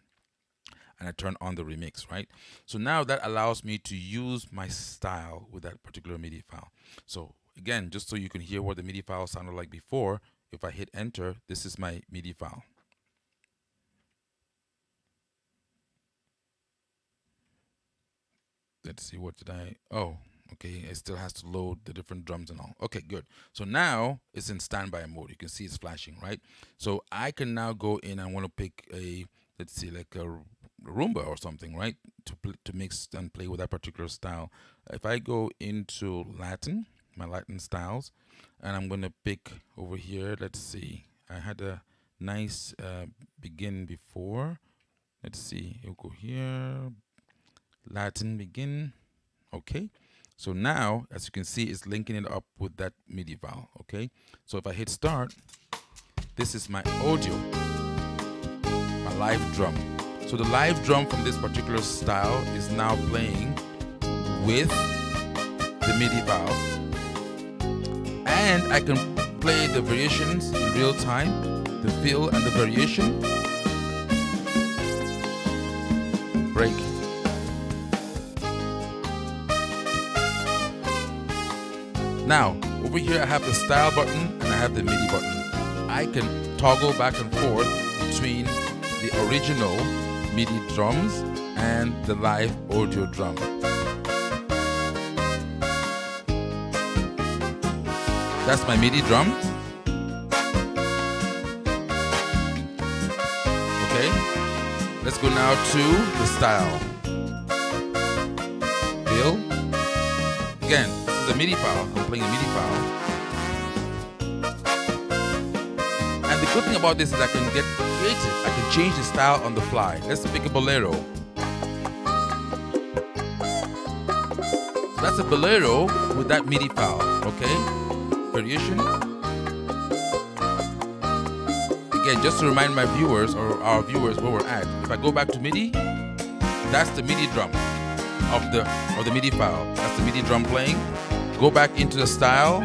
And I turn on the remix, right? So now that allows me to use my style with that particular MIDI file. So again, just so you can hear what the MIDI file sounded like before, if I hit enter, this is my MIDI file. Let's see, what did I, oh, okay, it still has to load the different drums and all. Okay, good. So now it's in standby mode. You can see it's flashing, right? So I can now go in and want to pick a, let's see, like a rumba or something, right, to mix and play with that particular style. If I go into Latin, my Latin styles, and I'm going to pick over here, let's see, I had a nice begin before. Let's see, you'll go here, Latin begin. Okay, so now as you can see, it's linking it up with that MIDI file. Okay, so if I hit start, this is my audio, my live drum. So the live drum from this particular style is now playing with the MIDI file, and I can play the variations in real time, the fill and the variation, break. Now over here I have the style button and I have the MIDI button. I can toggle back and forth between the original MIDI drums and the live audio drum. That's my MIDI drum. Okay, let's go now to the style. Fill. Again, this is a MIDI file. I'm playing a MIDI file. And the good thing about this is I can get creative. I can change the style on the fly. Let's pick a bolero. So that's a bolero with that MIDI file. Okay. Variation. Again, just to remind my viewers or our viewers where we're at. If I go back to MIDI, that's the MIDI drum of the MIDI file. That's the MIDI drum playing. Go back into the style.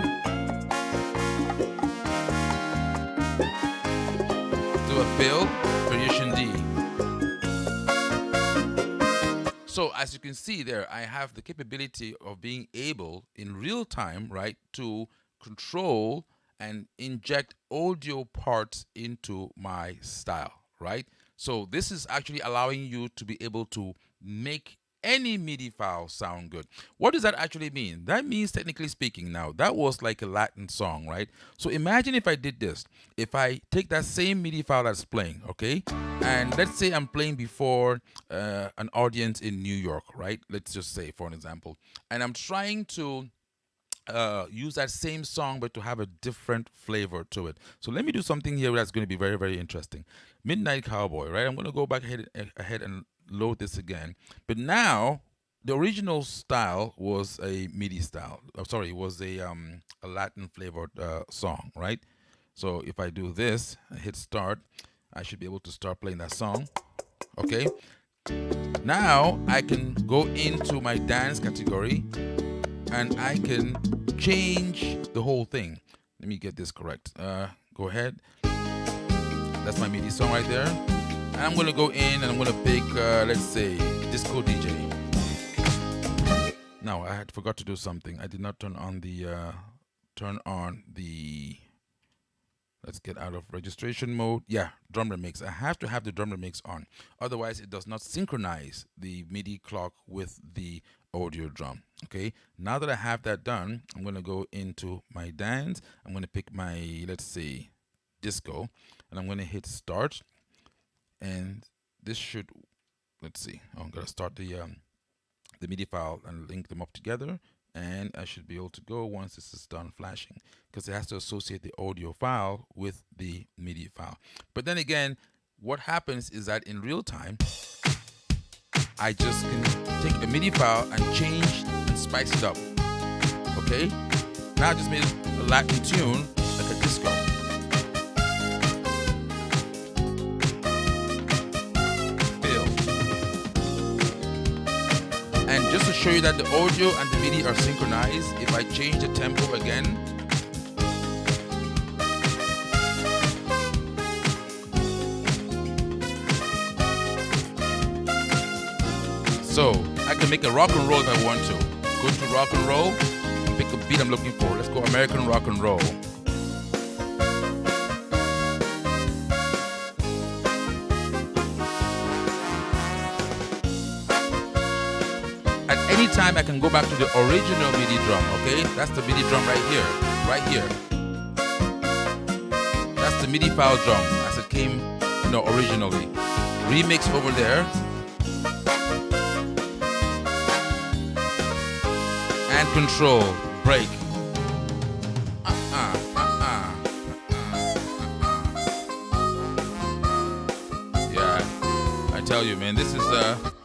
Do a fill, variation D. So as you can see there, I have the capability of being able in real time, right, to control and inject audio parts into my style, right? So this is actually allowing you to be able to make any MIDI file sound good. What does that actually mean? That means, technically speaking, now that was like a Latin song, right? So imagine if I did this. If I take that same MIDI file that's playing, okay, and let's say I'm playing before an audience in New York, right? Let's just say, for an example, and I'm trying to use that same song but to have a different flavor to it. So let me do something here that's going to be very, very interesting. Midnight Cowboy, right? I'm going to go back ahead and load this again. But now the original style was a MIDI style. Sorry, it was a Latin flavored song, right? So if I do this, I hit start, I should be able to start playing that song. Okay. Now I can go into my dance category and I can change the whole thing. Let me get this correct. Go ahead. That's my MIDI song right there. And I'm gonna go in and I'm gonna pick, let's say, Disco DJ. Now I had forgot to do something. I did not turn on the, let's get out of registration mode. Yeah, drum remix. I have to have the drum remix on. Otherwise, it does not synchronize the MIDI clock with the audio drum. Okay, now that I have that done, I'm going to go into my dance. I'm going to pick my, let's say, disco, and I'm going to hit start. And this should, let's see, I'm going to start the MIDI file and link them up together. And I should be able to go once this is done flashing, because it has to associate the audio file with the MIDI file. But then again, what happens is that in real time, I just can take a MIDI file and change and spice it up. Okay? Now I just made a Latin tune, like a disco. And just to show you that the audio and the MIDI are synchronized, if I change the tempo again, so I can make a rock and roll if I want to. Go to rock and roll, pick a beat I'm looking for. Let's go American rock and roll. Anytime I can go back to the original MIDI drum, okay? That's the MIDI drum right here, right here. That's the MIDI file drum as it came, originally. Remix over there. And control, break. Yeah, I tell you, man, this is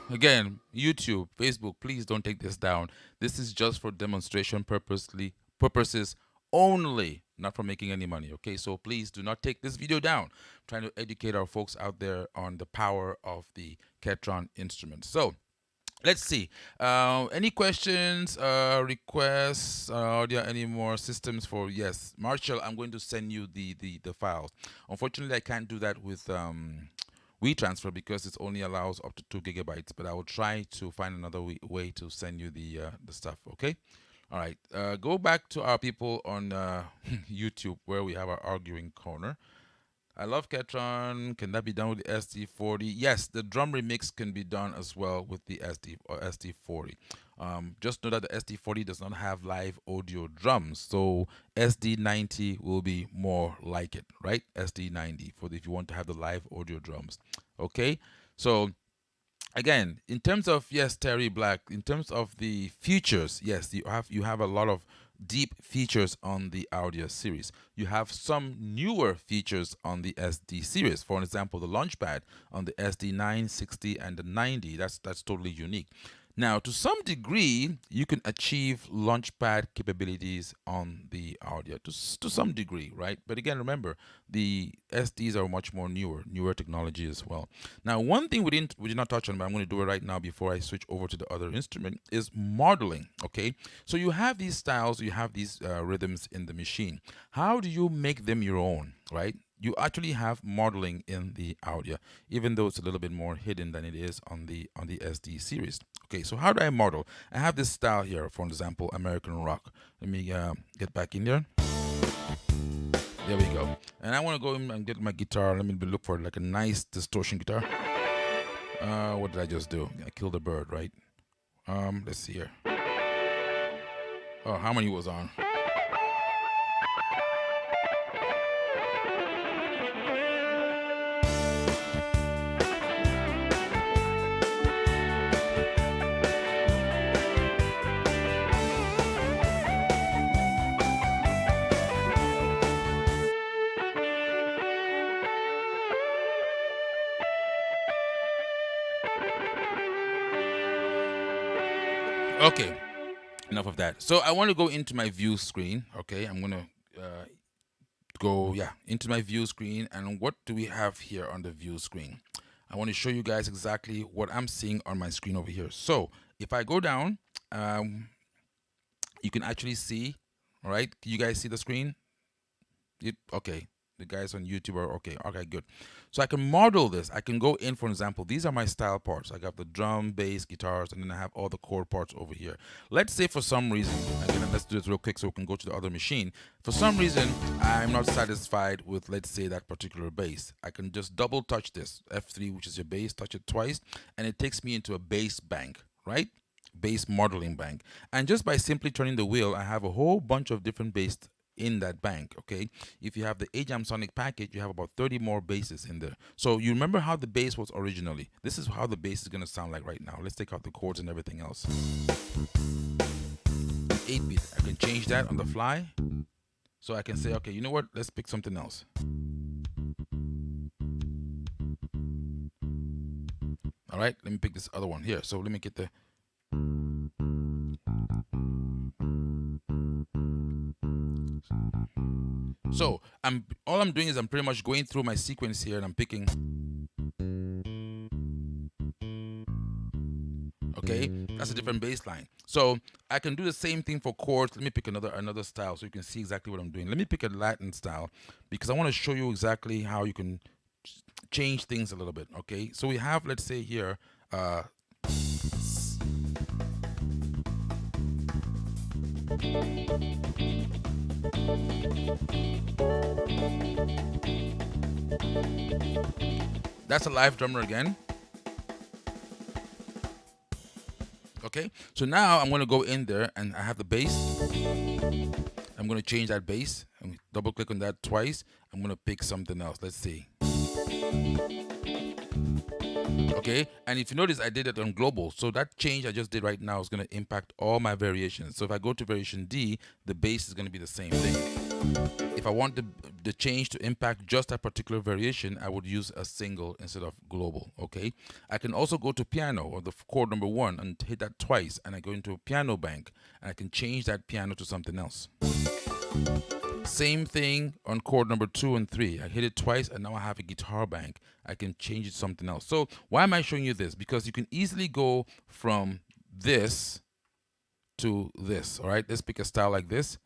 again, YouTube, Facebook, please don't take this down. This is just for demonstration purposes only, not for making any money, okay? So please do not take this video down. I'm trying to educate our folks out there on the power of the Ketron instrument. So let's see. Any questions, requests, Audya, any more systems for, yes. Marshall, I'm going to send you the files. Unfortunately, I can't do that with WeTransfer because it only allows up to 2 gigabytes, but I will try to find another way to send you the stuff, okay? All right, go back to our people on YouTube where we have our arguing corner. I love Ketron. Can that be done with the SD40? Yes, the drum remix can be done as well with the SD40. Just know that the SD40 does not have live audio drums, so SD90 will be more like it, right? SD90 if you want to have the live audio drums. Okay, so again, in terms of, yes, Terry Black, in terms of the features, yes, you have a lot of deep features on the Audya series. You have some newer features on the SD series. For example, the launchpad on the SD9, 60, and the 90. That's totally unique. Now, to some degree, you can achieve launchpad capabilities on the Audya to some degree, right? But again, remember, the SDs are much more newer technology as well. Now, one thing we did not touch on, but I'm going to do it right now before I switch over to the other instrument, is modeling, okay? So you have these styles, you have these rhythms in the machine. How do you make them your own, right? You actually have modeling in the Audya, even though it's a little bit more hidden than it is on the SD series. Okay, so how do I model? I have this style here, for example, American rock. Let me get back in there. There we go. And I want to go and get my guitar. Let me look for like a nice distortion guitar. What did I just do? I killed a bird, right? Let's see here. Oh, harmony was on. Okay, enough of that. So I want to go into my view screen. Okay, I'm going to go into my view screen. And what do we have here on the view screen? I want to show you guys exactly what I'm seeing on my screen over here. So if I go down, you can actually see, all right, you guys see the screen? Okay, the guys on YouTube are okay, good. So I can model this. I can go in, for example, these are my style parts. I got the drum, bass, guitars, and then I have all the chord parts over here. Let's say for some reason, again, let's do this real quick so we can go to the other machine. For some reason, I'm not satisfied with, let's say, that particular bass. I can just double touch this, F3, which is your bass, touch it twice, and it takes me into a bass bank, right? Bass modeling bank. And just by simply turning the wheel, I have a whole bunch of different bass in that bank. Okay, if you have the AjamSonic package, you have about 30 more basses in there. So you remember how the bass was originally. This is how the bass is going to sound like right now. Let's take out the chords and everything else. 8-beat, I can change that on the fly. So I can say, okay, you know what, let's pick something else. All right, let me pick this other one here. So let me get the So all I'm doing is I'm pretty much going through my sequence here and I'm picking. Okay, that's a different bass line. So I can do the same thing for chords. Let me pick another style so you can see exactly what I'm doing. Let me pick a Latin style because I want to show you exactly how you can change things a little bit. Okay, so we have, let's say here, that's a live drummer again. Okay, so now I'm going to go in there and I have the bass. I'm going to change that bass and double click on that twice. I'm going to pick something else. Let's see. Okay, and if you notice, I did it on global. So that change I just did right now is going to impact all my variations. So if I go to variation D, the bass is going to be the same thing. If I want the change to impact just that particular variation, I would use a single instead of global. Okay, I can also go to piano or the chord number 1 and hit that twice, and I go into a piano bank and I can change that piano to something else. Same thing on chord number 2 and 3. I hit it twice and now I have a guitar bank. I can change it to something else. So why am I showing you this? Because you can easily go from this to this. All right, let's pick a style like this.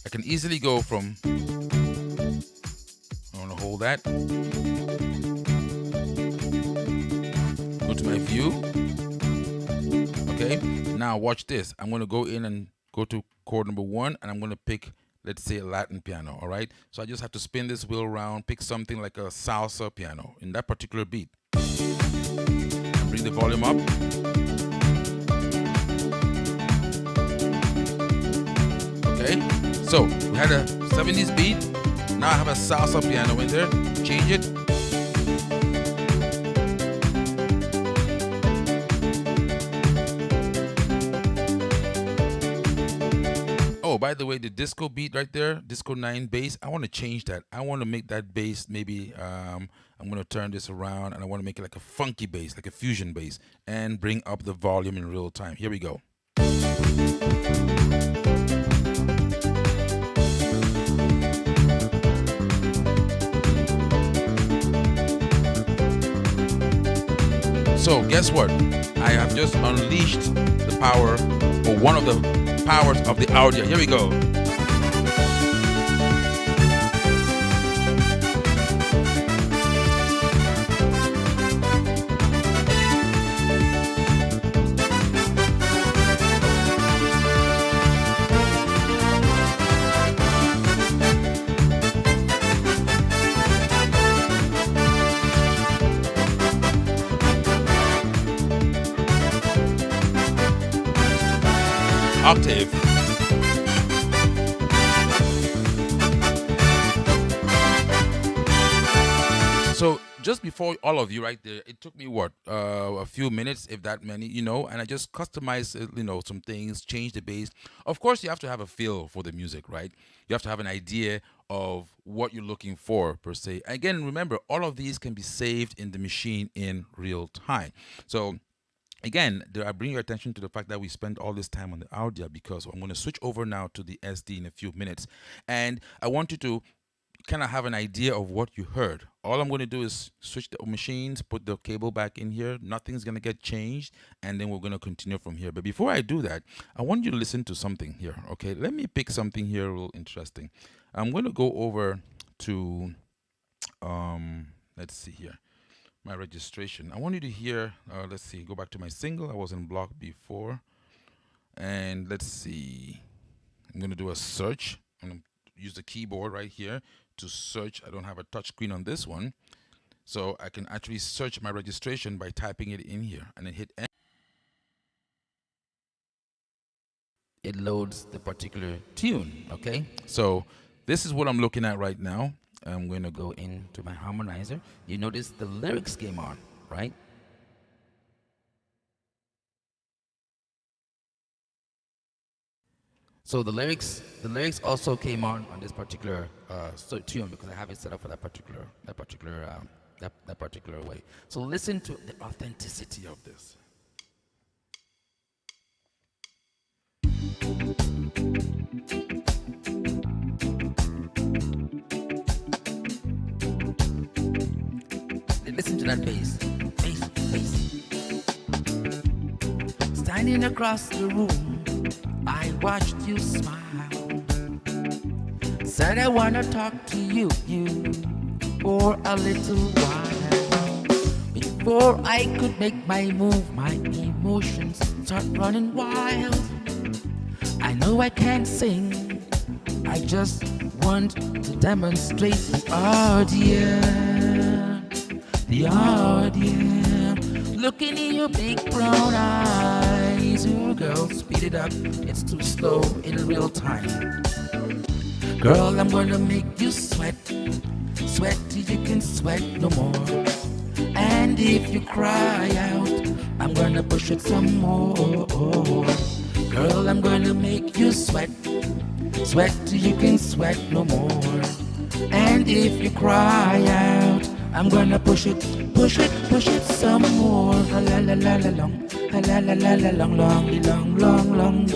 I can easily go from, I want to hold that, go to my view. Okay, now watch this. I'm going to go in and go to chord number 1 and I'm going to pick, let's say, a Latin piano. All right, so I just have to spin this wheel around, pick something like a salsa piano in that particular beat. Bring the volume up. Okay, so we had a 70s beat. Now I have a salsa piano in there. Change it. Oh, by the way, the disco beat right there, disco 9 bass, I want to change that. I want to make that bass maybe, I'm going to turn this around and I want to make it like a funky bass, like a fusion bass, and bring up the volume in real time. Here we go. So guess what? I have just unleashed the power, or one of the powers of the Audya. Here we go. octave. So just before all of you right there, it took me what a few minutes, if that many, and I just customized, some things, changed the bass. Of course, you have to have a feel for the music, right? You have to have an idea of what you're looking for per se. Again, remember, all of these can be saved in the machine in real time. So again, I bring your attention to the fact that we spent all this time on the Audya because I'm going to switch over now to the SD in a few minutes, and I want you to kind of have an idea of what you heard. All I'm going to do is switch the machines, put the cable back in here. Nothing's going to get changed, and then we're going to continue from here. But before I do that, I want you to listen to something here, okay? Let me pick something here real interesting. I'm going to go over to, let's see here, my registration. I want you to hear, let's see, go back to my single. I was in block before. And let's see, I'm going to do a search. I'm going to use the keyboard right here to search. I don't have a touch screen on this one, so I can actually search my registration by typing it in here and then hit enter. It loads the particular tune. Okay, so this is what I'm looking at right now. I'm going to go into my harmonizer. You notice the lyrics came on, right? So the lyrics also came on this particular tune because I have it set up for that particular way. So listen to the authenticity of this. Listen to that bass. Standing across the room, I watched you smile. Said I wanna talk to you for a little while. Before I could make my move, my emotions start running wild. I know I can't sing, I just want to demonstrate the Audya. Looking in your big brown eyes, ooh girl, speed it up, it's too slow in real time. Girl, I'm gonna make you sweat till you can sweat no more. And if you cry out, I'm gonna push it some more. Girl, I'm gonna make you sweat till you can sweat no more. And if you cry out, I'm gonna push it some more. La la la la la long, la la la la la long, long.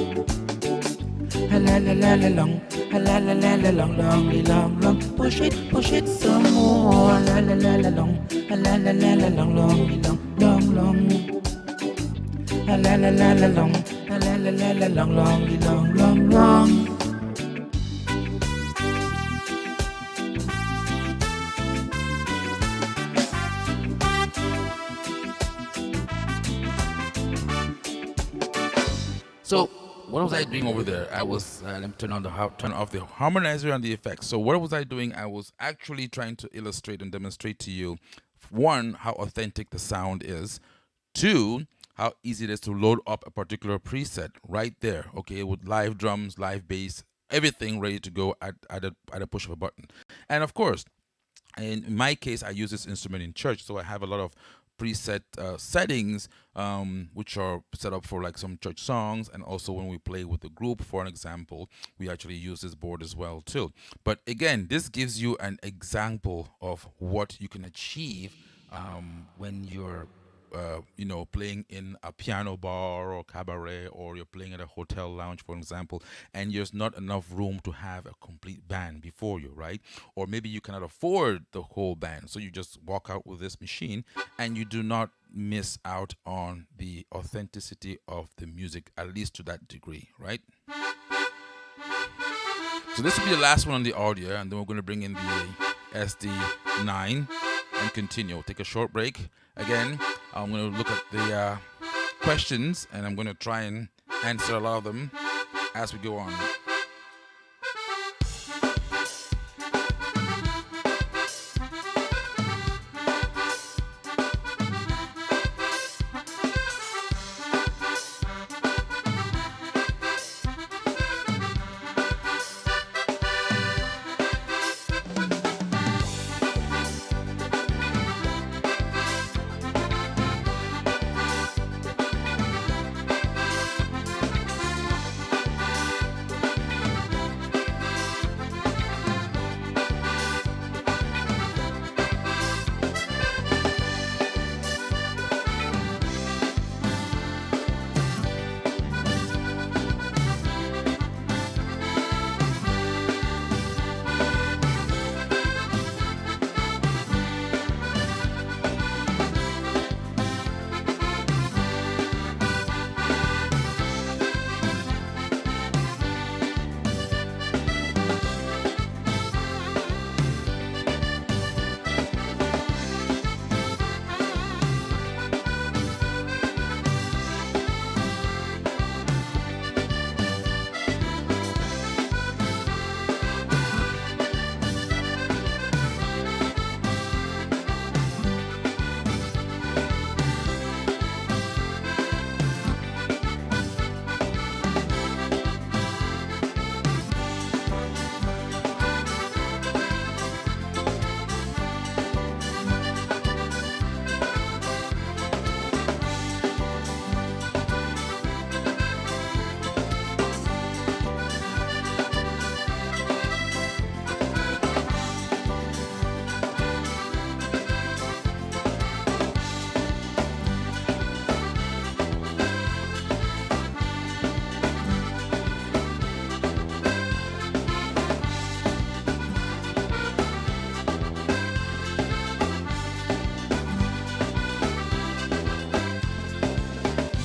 La la la la la long, la la la la la long. Push it some more. La la la la long, la la la la la long. La la la la la long, la la la la la long. So what was I doing over there? I was let me turn off the harmonizer and the effects. So what was I doing? I was actually trying to illustrate and demonstrate to you, one, how authentic the sound is. Two, how easy it is to load up a particular preset right there. Okay, with live drums, live bass, everything ready to go at a push of a button. And of course, in my case, I use this instrument in church, so I have a lot of preset settings which are set up for like some church songs, and also when we play with the group, for an example, we actually use this board as well too. But again, this gives you an example of what you can achieve when you're playing in a piano bar or cabaret, or you're playing at a hotel lounge, for example, and there's not enough room to have a complete band before you, right? Or maybe you cannot afford the whole band, so you just walk out with this machine and you do not miss out on the authenticity of the music, at least to that degree, right? So this will be the last one on the Audya, and then we're going to bring in the SD9 and continue. Take a short break. Again, I'm going to look at the questions, and I'm going to try and answer a lot of them as we go on.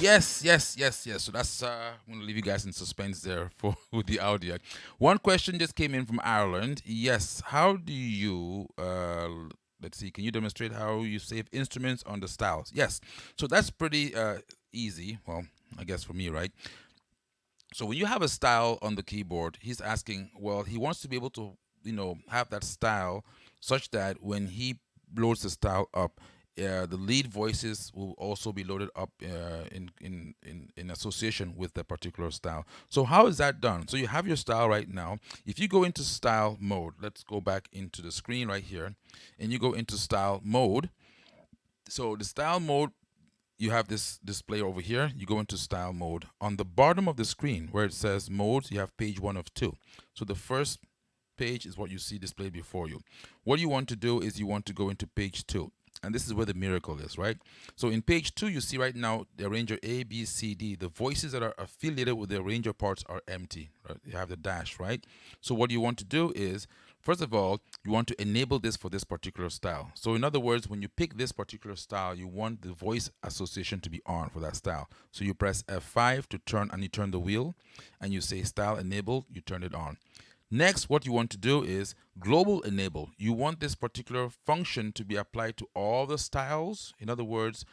Yes, yes, yes, yes. So that's I'm gonna leave you guys in suspense there for with the audio. One question just came in from Ireland. Yes, how do you let's see, can you demonstrate how you save instruments on the styles? Yes. So that's pretty easy. Well, I guess for me, right? So when you have a style on the keyboard, he's asking, well, he wants to be able to, have that style such that when he loads the style up, the lead voices will also be loaded up in association with the particular style. So how is that done? So you have your style right now. If you go into style mode, let's go back into the screen right here, and you go into style mode. So the style mode, you have this display over here. You go into style mode. On the bottom of the screen where it says modes, you have page 1 of 2. So the first page is what you see displayed before you. What you want to do is you want to go into page 2. And this is where the miracle is, right? So in page 2, you see right now the arranger A, B, C, D. The voices that are affiliated with the arranger parts are empty. Right? You have the dash, right? So what you want to do is, first of all, you want to enable this for this particular style. So in other words, when you pick this particular style, you want the voice association to be on for that style. So you press F5 to turn, and you turn the wheel, and you say style enabled, you turn it on. Next, what you want to do is global enable. You want this particular function to be applied to all the styles. In other words,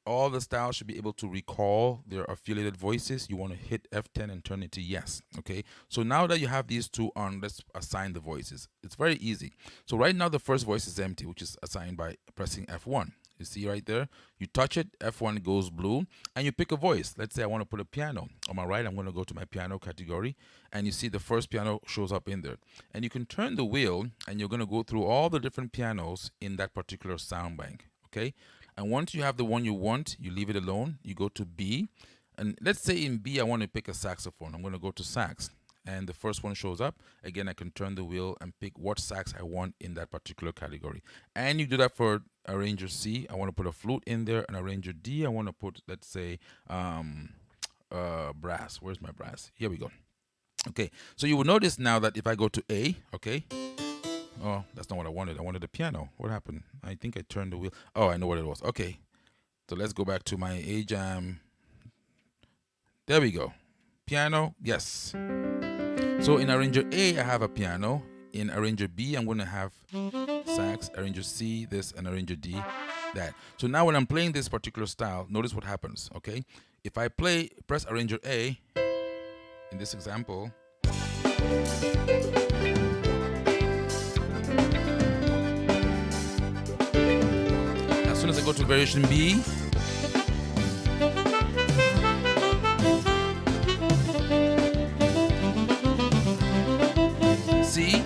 all the styles should be able to recall their affiliated voices. You want to hit F10 and turn it to yes. Okay. So now that you have these two on, let's assign the voices. It's very easy. So right now the first voice is empty, which is assigned by pressing F1. You see right there, you touch it, F1 goes blue, and you pick a voice. Let's say I want to put a piano. On my right, I'm going to go to my piano category, and you see the first piano shows up in there. And you can turn the wheel, and you're going to go through all the different pianos in that particular sound bank, okay? And once you have the one you want, you leave it alone. You go to B, and let's say in B, I want to pick a saxophone. I'm going to go to sax. And the first one shows up. Again, I can turn the wheel and pick what sax I want in that particular category. And you do that for arranger C. I want to put a flute in there. And arranger D, I want to put, let's say, brass. Where's my brass? Here we go. Okay, so you will notice now that if I go to A, okay. Oh, that's not what I wanted. I wanted a piano. What happened? I think I turned the wheel. Oh, I know what it was. Okay, so let's go back to my AJAM. There we go. Piano, yes. So in arranger A, I have a piano. In arranger B, I'm going to have sax. Arranger C, this, and arranger D, that. So now when I'm playing this particular style, notice what happens, okay? If I press arranger A, in this example, as soon as I go to variation B, C,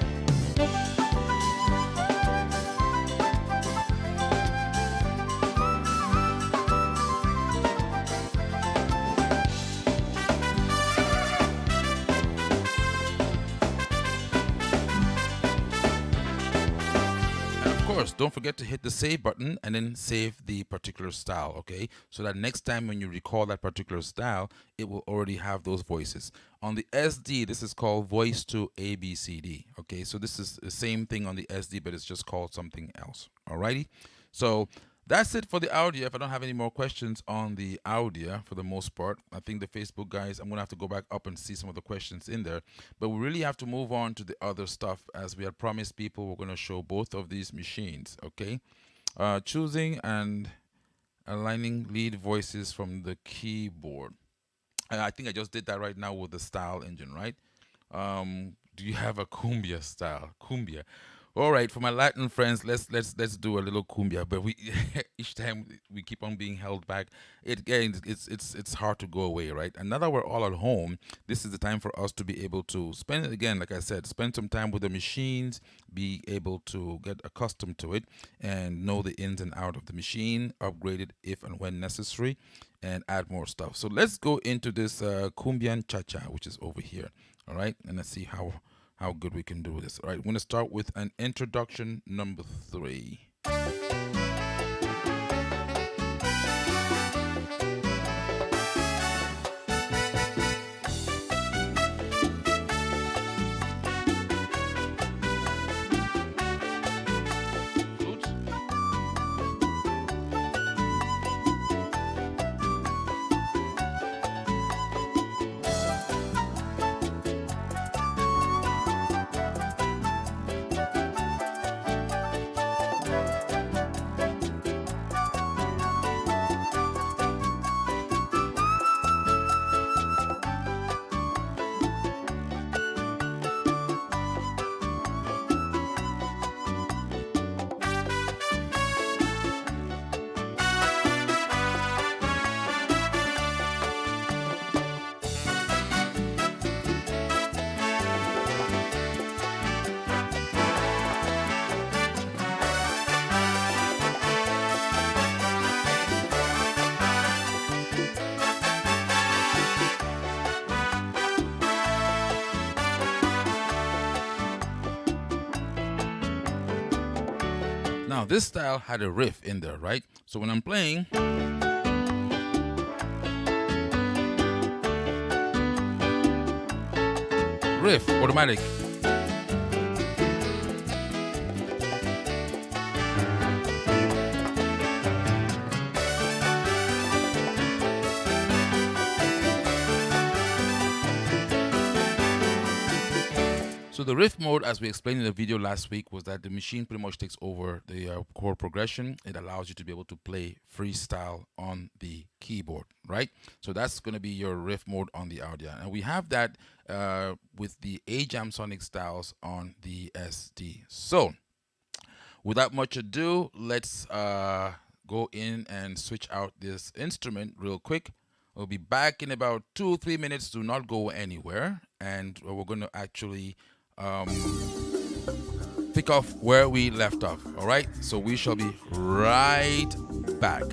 don't forget to hit the save button and then save the particular style, okay? So that next time when you recall that particular style, it will already have those voices. On the SD, this is called voice to ABCD, okay? So this is the same thing on the SD, but it's just called something else, alrighty? So that's it for the audio. If I don't have any more questions on the audio for the most part, I think the Facebook guys, I'm going to have to go back up and see some of the questions in there. But we really have to move on to the other stuff. As we had promised people, we're going to show both of these machines, okay? Choosing and aligning lead voices from the keyboard. I think I just did that right now with the style engine, right? Do you have a cumbia style? Cumbia. All right, for my Latin friends, let's do a little cumbia. But we each time we keep on being held back, it's hard to go away, right? And now that we're all at home, this is the time for us to be able to spend, again, like I said, spend some time with the machines, be able to get accustomed to it, and know the ins and out of the machine, upgrade it if and when necessary, and add more stuff. So let's go into this cumbian cha-cha, which is over here. All right, and let's see how good we can do this. All right, we're going to start with an introduction number 3. Now, this style had a riff in there, right? So when I'm playing, riff, automatic. So the riff mode, as we explained in the video last week, was that the machine pretty much takes over the chord progression. It allows you to be able to play freestyle on the keyboard, right? So that's going to be your riff mode on the Audya. And we have that with the AjamSonic styles on the SD. So without much ado, let's go in and switch out this instrument real quick. We'll be back in about 2 or 3 minutes. Do not go anywhere. And we're going to actually pick off where we left off. All right, so we shall be right back.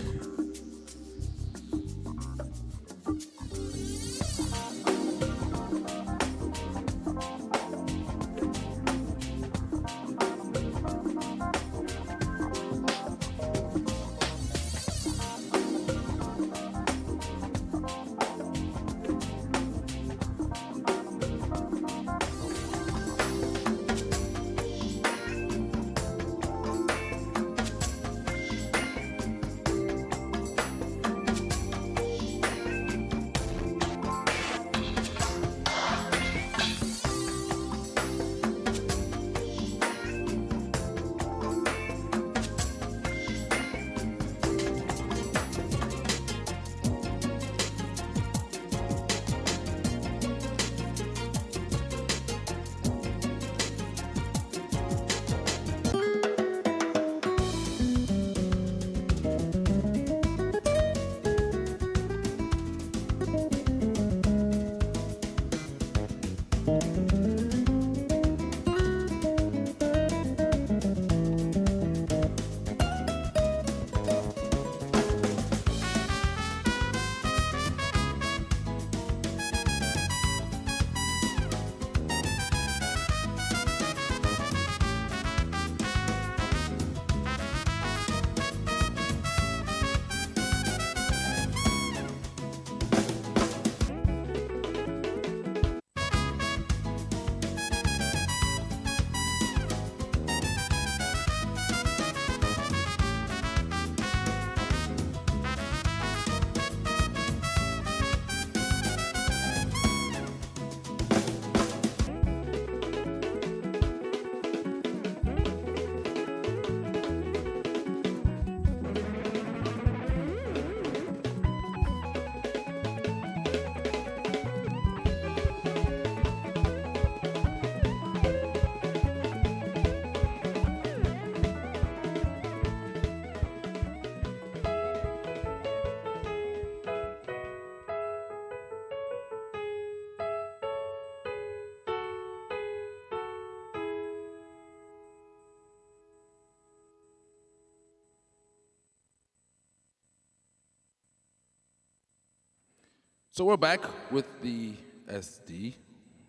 So we're back with the SD.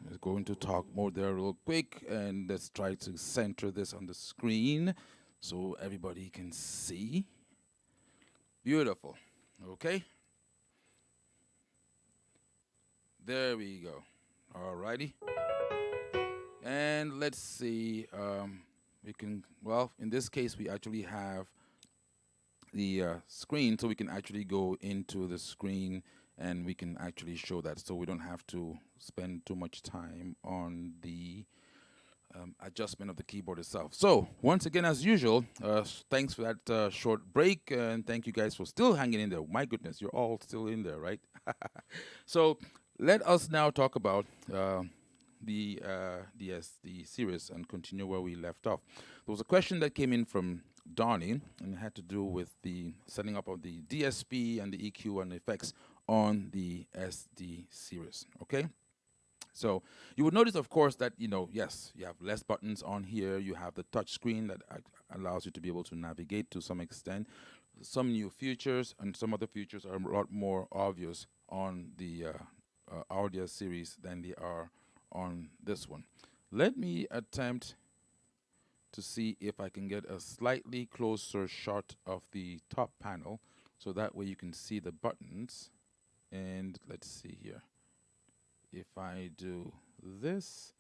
I'm going to talk more there real quick, and let's try to center this on the screen so everybody can see. Beautiful. Okay. There we go. All righty. And let's see. We can, well, in this case, we actually have the screen, so we can actually go into the screen and we can actually show that, so we don't have to spend too much time on the adjustment of the keyboard itself. So once again, as usual, thanks for that short break, and thank you guys for still hanging in there. My goodness, you're all still in there, right? So let us now talk about the series and continue where we left off. There was a question that came in from Donnie, and it had to do with the setting up of the DSP and the EQ and effects on the SD series. Okay, so you would notice, of course, that yes, you have less buttons on here. You have the touch screen that allows you to be able to navigate to some extent. Some new features and some other features are a lot more obvious on the Audya series than they are on this one. Let me attempt to see if I can get a slightly closer shot of the top panel, so that way you can see the buttons. And let's see here. If I do this,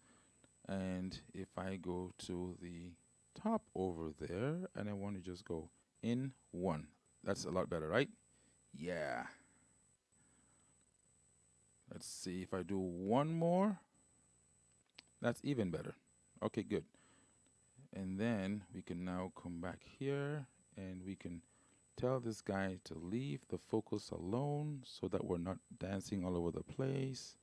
and if I go to the top over there, and I want to just go in one. That's a lot better, right? Yeah. Let's see if I do one more. That's even better. Okay, good. And then we can now come back here and we can tell this guy to leave the focus alone so that we're not dancing all over the place.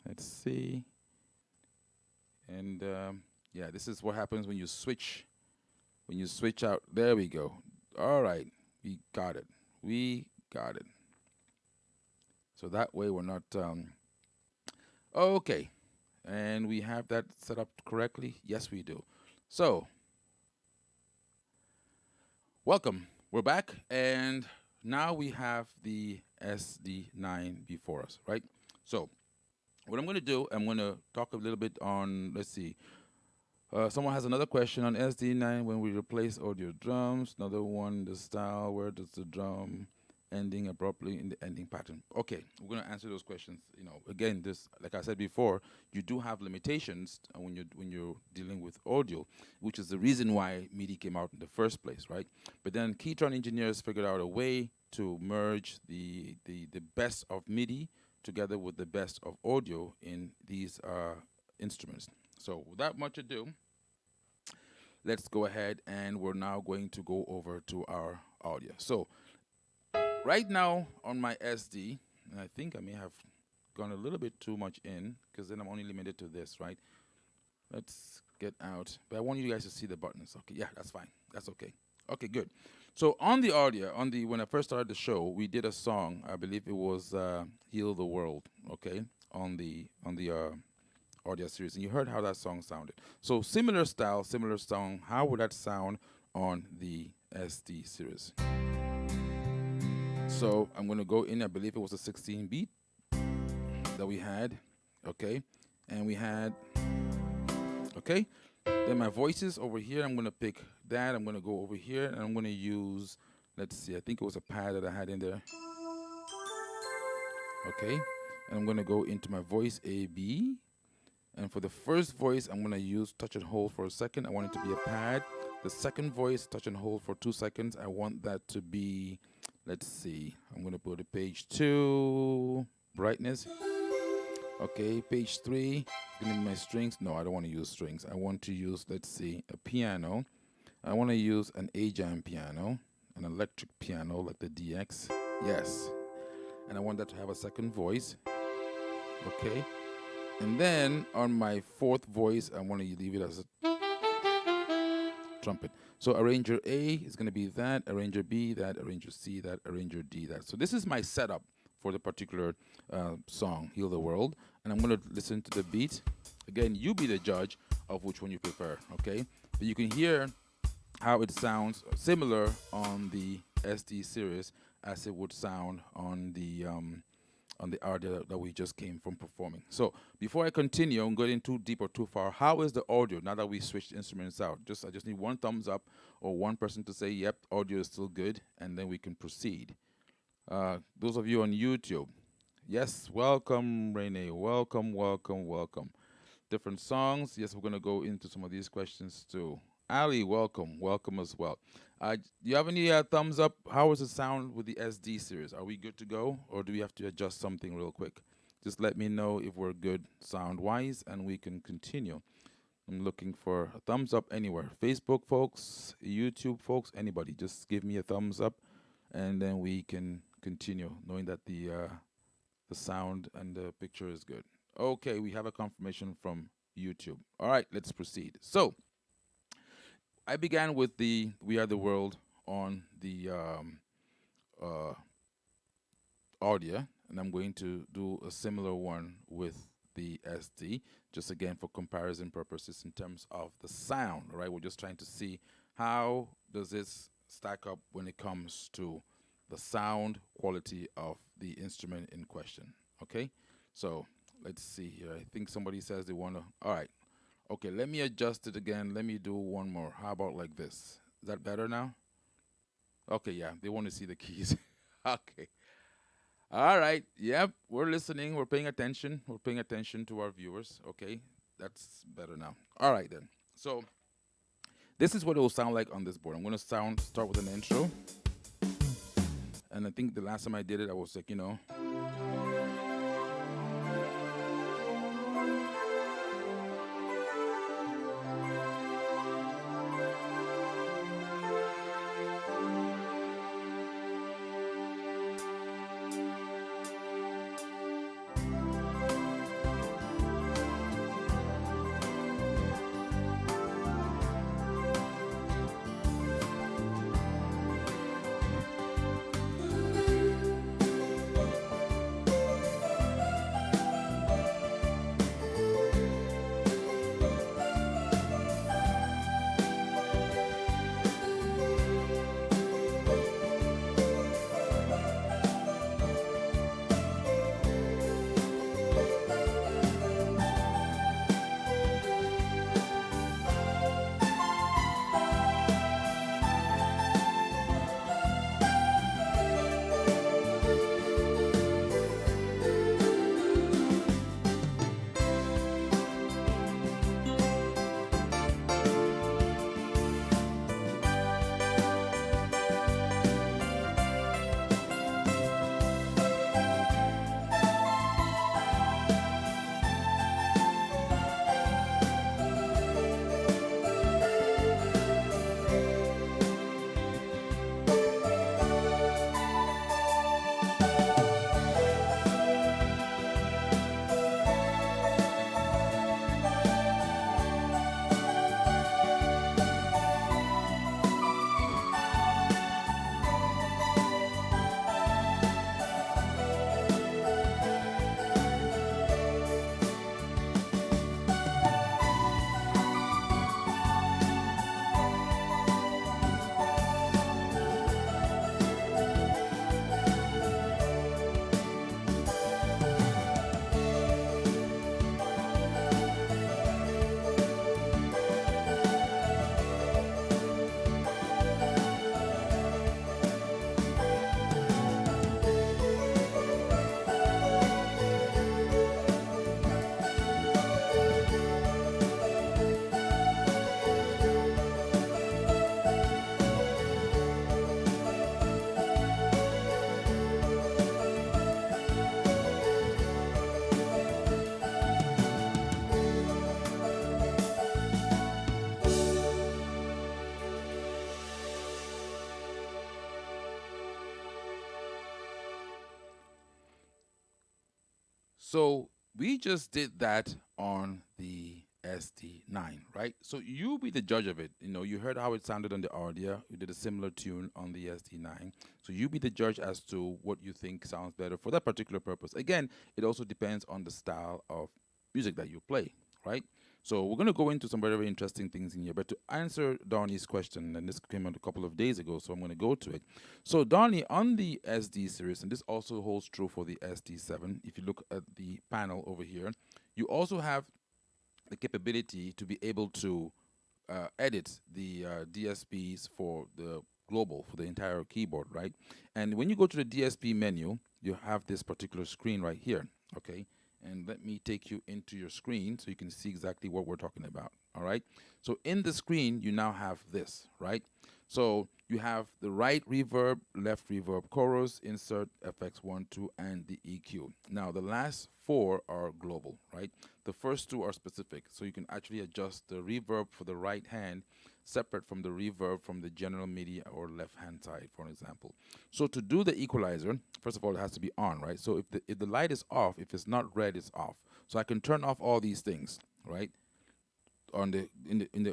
Let's see. And yeah, this is what happens when you switch out. There we go. All right, we got it. We got it. So that way we're not okay. And we have that set up correctly. Yes, we do. So welcome. We're back, and now we have the SD9 before us, right? So what I'm going to do, I'm going to talk a little bit on, let's see. Someone has another question on SD9 when we replace audio drums. Another one, the style, where does the drum ending abruptly in the ending pattern? Okay, we're going to answer those questions. You know, again, this, like I said before, you do have limitations when you're dealing with audio, which is the reason why MIDI came out in the first place, right? But then Ketron engineers figured out a way to merge the best of MIDI together with the best of audio in these instruments. So without much ado, let's go ahead, and we're now going to go over to our audio. So right now on my SD, and I think I may have gone a little bit too much in, because then I'm only limited to this, right? Let's get out. But I want you guys to see the buttons. Okay, yeah, that's fine. That's okay. Okay, good. So on the audio, when I first started the show, we did a song. I believe it was "Heal the World." Okay, on the Audya series, and you heard how that song sounded. So similar style, similar song. How would that sound on the SD series? So I'm going to go in. I believe it was a 16 beat that we had. Okay, and we had. Okay, then my voices over here. I'm going to pick that. I'm going to go over here, and I'm going to use. Let's see. I think it was a pad that I had in there. Okay, and I'm going to go into my voice A B. And for the first voice, I'm going to use touch and hold for a second. I want it to be a pad. The second voice, touch and hold for 2 seconds. I want that to be, let's see, I'm going to put a page 2, brightness. Okay, page 3, going to be my strings. No, I don't want to use strings. I want to use, let's see, a piano. I want to use an AJAM piano, an electric piano like the DX. Yes. And I want that to have a second voice. Okay. And then on my fourth voice, I want to leave it as a trumpet. So arranger A is going to be that, arranger B, that, arranger C, that, arranger D, that. So this is my setup for the particular song, Heal the World. And I'm going to listen to the beat. Again, you be the judge of which one you prefer, okay? But you can hear how it sounds similar on the SD series as it would sound on the audio that we just came from performing. So before I continue and getting too deep or too far, how is the audio now that we switched instruments out? I just need one thumbs up or one person to say, yep, audio is still good, and then we can proceed. Those of you on YouTube, yes, welcome, Renee, welcome, welcome, welcome. Different songs, yes, we're gonna go into some of these questions too. Ali, welcome, welcome as well. Do you have any thumbs up? How does it sound with the SD series? Are we good to go, or do we have to adjust something real quick? Just let me know if we're good sound-wise, and we can continue. I'm looking for a thumbs up anywhere. Facebook folks, YouTube folks, anybody, just give me a thumbs up, and then we can continue, knowing that the sound and the picture is good. Okay, we have a confirmation from YouTube. All right, let's proceed. So I began with the We Are the World on the Audya, and I'm going to do a similar one with the SD, just again for comparison purposes in terms of the sound, right? We're just trying to see how does this stack up when it comes to the sound quality of the instrument in question, okay? So let's see here. I think somebody says they want to. All right. Okay, let me adjust it again. Let me do one more. How about like this? Is that better now? Okay, yeah, they want to see the keys. Okay. All right. Yep, we're listening. We're paying attention. We're paying attention to our viewers. Okay, that's better now. All right, then. So this is what it will sound like on this board. I'm going to start with an intro. And I think the last time I did it, I was like, So we just did that on the SD9, right? So you be the judge of it. You heard how it sounded on the Audya. We did a similar tune on the SD9. So you be the judge as to what you think sounds better for that particular purpose. Again, it also depends on the style of music that you play, right? So we're going to go into some very, very interesting things in here. But to answer Donnie's question, and this came out a couple of days ago, so I'm going to go to it. So Donnie, on the SD series, and this also holds true for the SD7, if you look at the panel over here, you also have the capability to be able to edit the DSPs for the global, for the entire keyboard, right? And when you go to the DSP menu, you have this particular screen right here, okay? And let me take you into your screen so you can see exactly what we're talking about, all right? So in the screen, you now have this, right? So you have the right reverb, left reverb, chorus, insert, FX1, 2, and the EQ. Now, the last four are global, right? The first two are specific, so you can actually adjust the reverb for the right hand separate from the reverb from the general MIDI or left-hand side, for example. So to do the equalizer, first of all, it has to be on, right? So if the light is off, if it's not red, it's off. So I can turn off all these things, right? On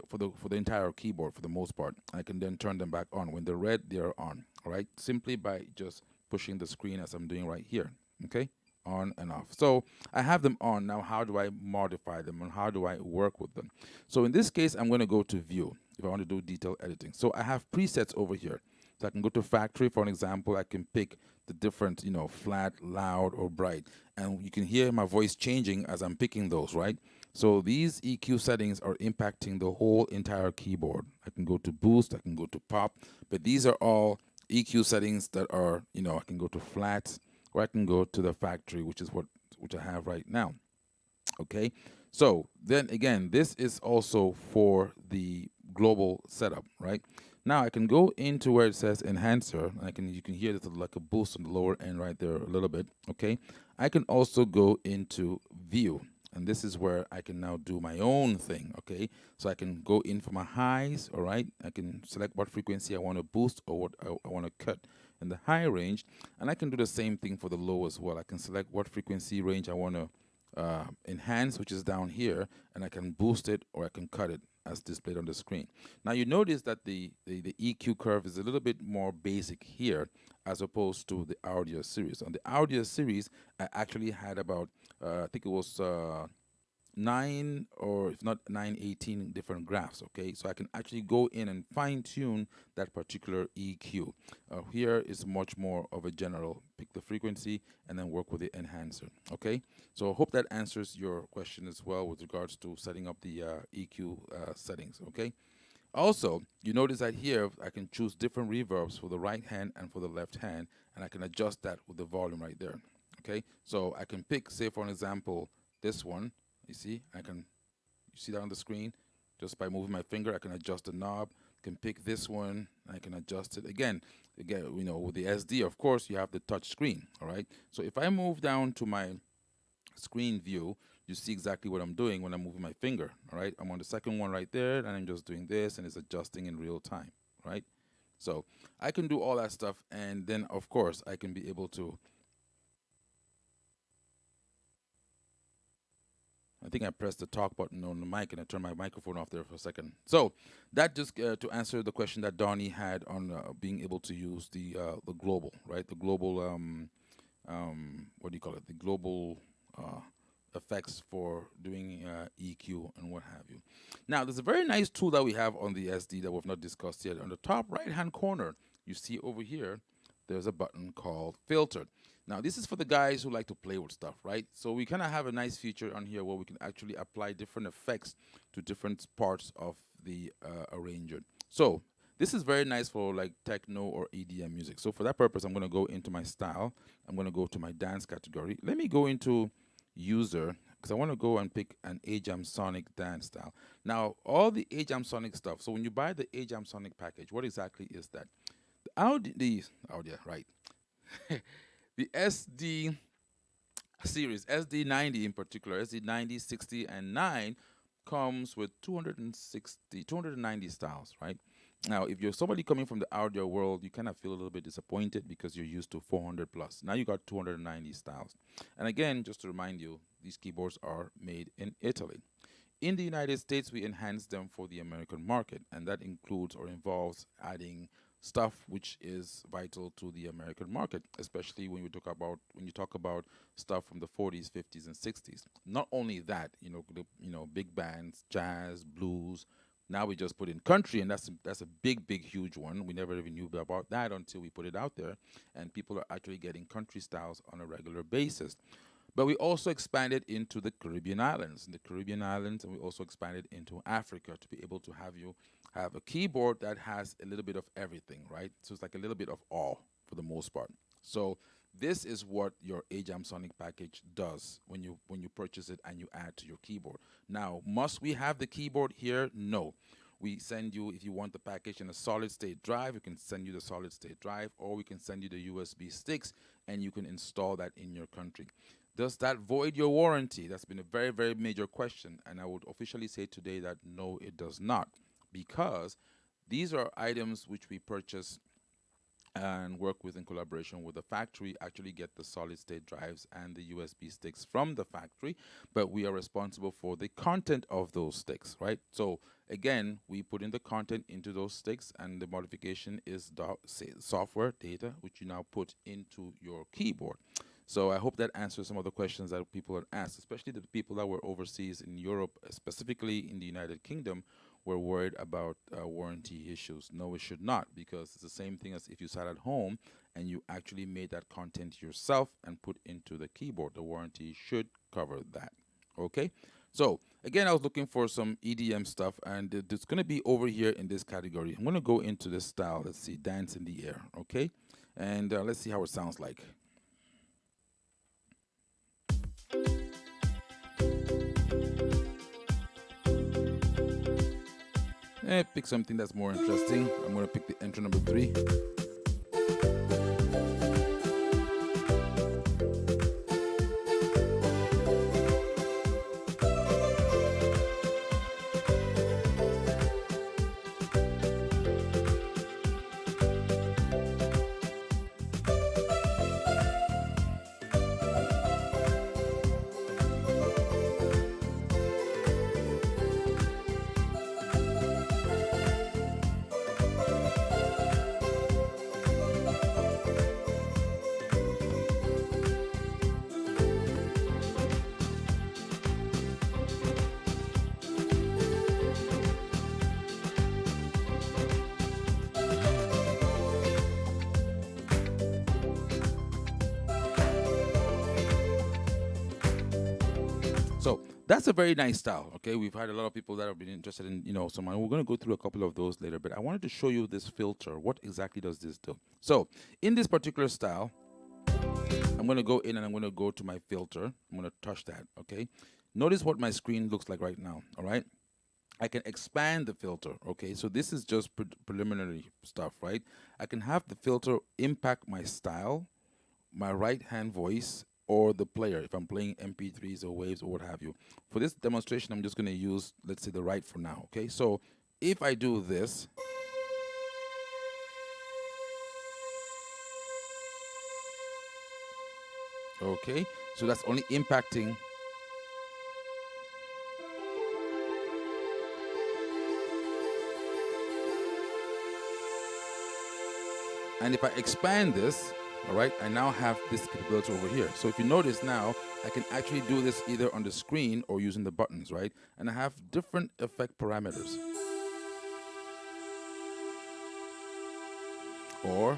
for the entire keyboard for the most part. I can then turn them back on. When they're red, they're on, all right? Simply by just pushing the screen as I'm doing right here, okay? On and off. So I have them on. Now how do I modify them and how do I work with them? So in this case, I'm going to go to view if I want to do detail editing. So I have presets over here. So I can go to factory, for an example. I can pick the different, you know, flat, loud, or bright. And you can hear my voice changing as I'm picking those, right? So these EQ settings are impacting the whole entire keyboard. I can go to boost, I can go to pop, but these are all EQ settings that are, you know, I can go to flat, or I can go to the factory, which is which I have right now. Okay, so then again, this is also for the global setup, right? Now I can go into where it says enhancer, and you can hear there's like a boost on the lower end right there a little bit. Okay, I can also go into view, and this is where I can now do my own thing. Okay, so I can go in for my highs. All right, I can select what frequency I want to boost or what I want to cut in the high range, and I can do the same thing for the low as well. I can select what frequency range I want to enhance, which is down here, and I can boost it or I can cut it as displayed on the screen. Now you notice that the EQ curve is a little bit more basic here as opposed to the Audya series. On the Audya series, I actually had about, I think it was 9, or if not 9, 18 different graphs. Okay, so I can actually go in and fine tune that particular EQ. Here is much more of a general, pick the frequency and then work with the enhancer. Okay, so I hope that answers your question as well with regards to setting up the EQ settings. Okay, also you notice that here I can choose different reverbs for the right hand and for the left hand, and I can adjust that with the volume right there. Okay, so I can pick, say for an example, this one. You see, you see that on the screen? Just by moving my finger, I can adjust the knob. Can pick this one, I can adjust it. Again, you know, with the SD, of course, you have the touch screen, all right? So if I move down to my screen view, you see exactly what I'm doing when I'm moving my finger, all right? I'm on the second one right there, and I'm just doing this, and it's adjusting in real time, right? So I can do all that stuff, and then, of course, I can be able to, I think I pressed the talk button on the mic and I turned my microphone off there for a second. So that just to answer the question that Donnie had on being able to use the global, right? The global, what do you call it? The global effects for doing EQ and what have you. Now, there's a very nice tool that we have on the SD that we've not discussed yet. On the top right-hand corner, you see over here, there's a button called filter. Now, this is for the guys who like to play with stuff, right? So we kind of have a nice feature on here where we can actually apply different effects to different parts of the arranger. So this is very nice for like techno or EDM music. So for that purpose, I'm going to go into my style. I'm going to go to my dance category. Let me go into user, because I want to go and pick an AjamSonic dance style. Now, all the AjamSonic stuff. So when you buy the AjamSonic package, what exactly is that? Audya, right? The SD series, SD90 in particular, SD90, 60, and 9 comes with 290 styles, right? Now, if you're somebody coming from the audio world, you kind of feel a little bit disappointed because you're used to 400 plus. Now you got 290 styles. And again, just to remind you, these keyboards are made in Italy. In the United States, we enhance them for the American market, and that includes or involves adding stuff which is vital to the American market, especially when you talk about stuff from the 40s, 50s, and 60s. Not only that, big bands, jazz, blues. Now we just put in country, and that's a big, huge one. We never even knew about that until we put it out there, and people are actually getting country styles on a regular basis. But we also expanded into the Caribbean islands, and we also expanded into Africa to be able to have a keyboard that has a little bit of everything, right? So it's like a little bit of all for the most part. So this is what your AjamSonic package does when you purchase it and you add to your keyboard. Now, must we have the keyboard here? No. We send you, if you want the package in a solid state drive, we can send you the solid state drive, or we can send you the USB sticks and you can install that in your country. Does that void your warranty? That's been a very, very major question, and I would officially say today that no, it does not, because these are items which we purchase and work with in collaboration with the factory, actually get the solid state drives and the USB sticks from the factory, but we are responsible for the content of those sticks, right? So again, we put in the content into those sticks, and the modification is software data, which you now put into your keyboard. So I hope that answers some of the questions that people had asked, especially the people that were overseas in Europe, specifically in the United Kingdom, we're worried about warranty issues. No, it should not, because it's the same thing as if you sat at home and you actually made that content yourself and put into the keyboard. The warranty should cover that. Okay, so again, I was looking for some EDM stuff, and it's going to be over here in this category. I'm going to go into this style. Let's see, Dance in the Air. Okay, and let's see how it sounds like. Pick something that's more interesting. I'm going to pick the intro number 3. So that's a very nice style. Okay, we've had a lot of people that have been interested in, some. We're going to go through a couple of those later, but I wanted to show you this filter. What exactly does this do? So in this particular style, I'm going to go in and I'm going to go to my filter. I'm going to touch that. Okay, notice what my screen looks like right now. All right, I can expand the filter. Okay, so this is just preliminary stuff, right? I can have the filter impact my style, my right hand voice, or the player if I'm playing MP3s or waves or what have you. For this demonstration, I'm just going to use, let's say, the right for now. Okay, so if I do this, okay, so that's only impacting and if I expand this, all right, I now have this capability over here. So if you notice now, I can actually do this either on the screen or using the buttons, right? And I have different effect parameters. Or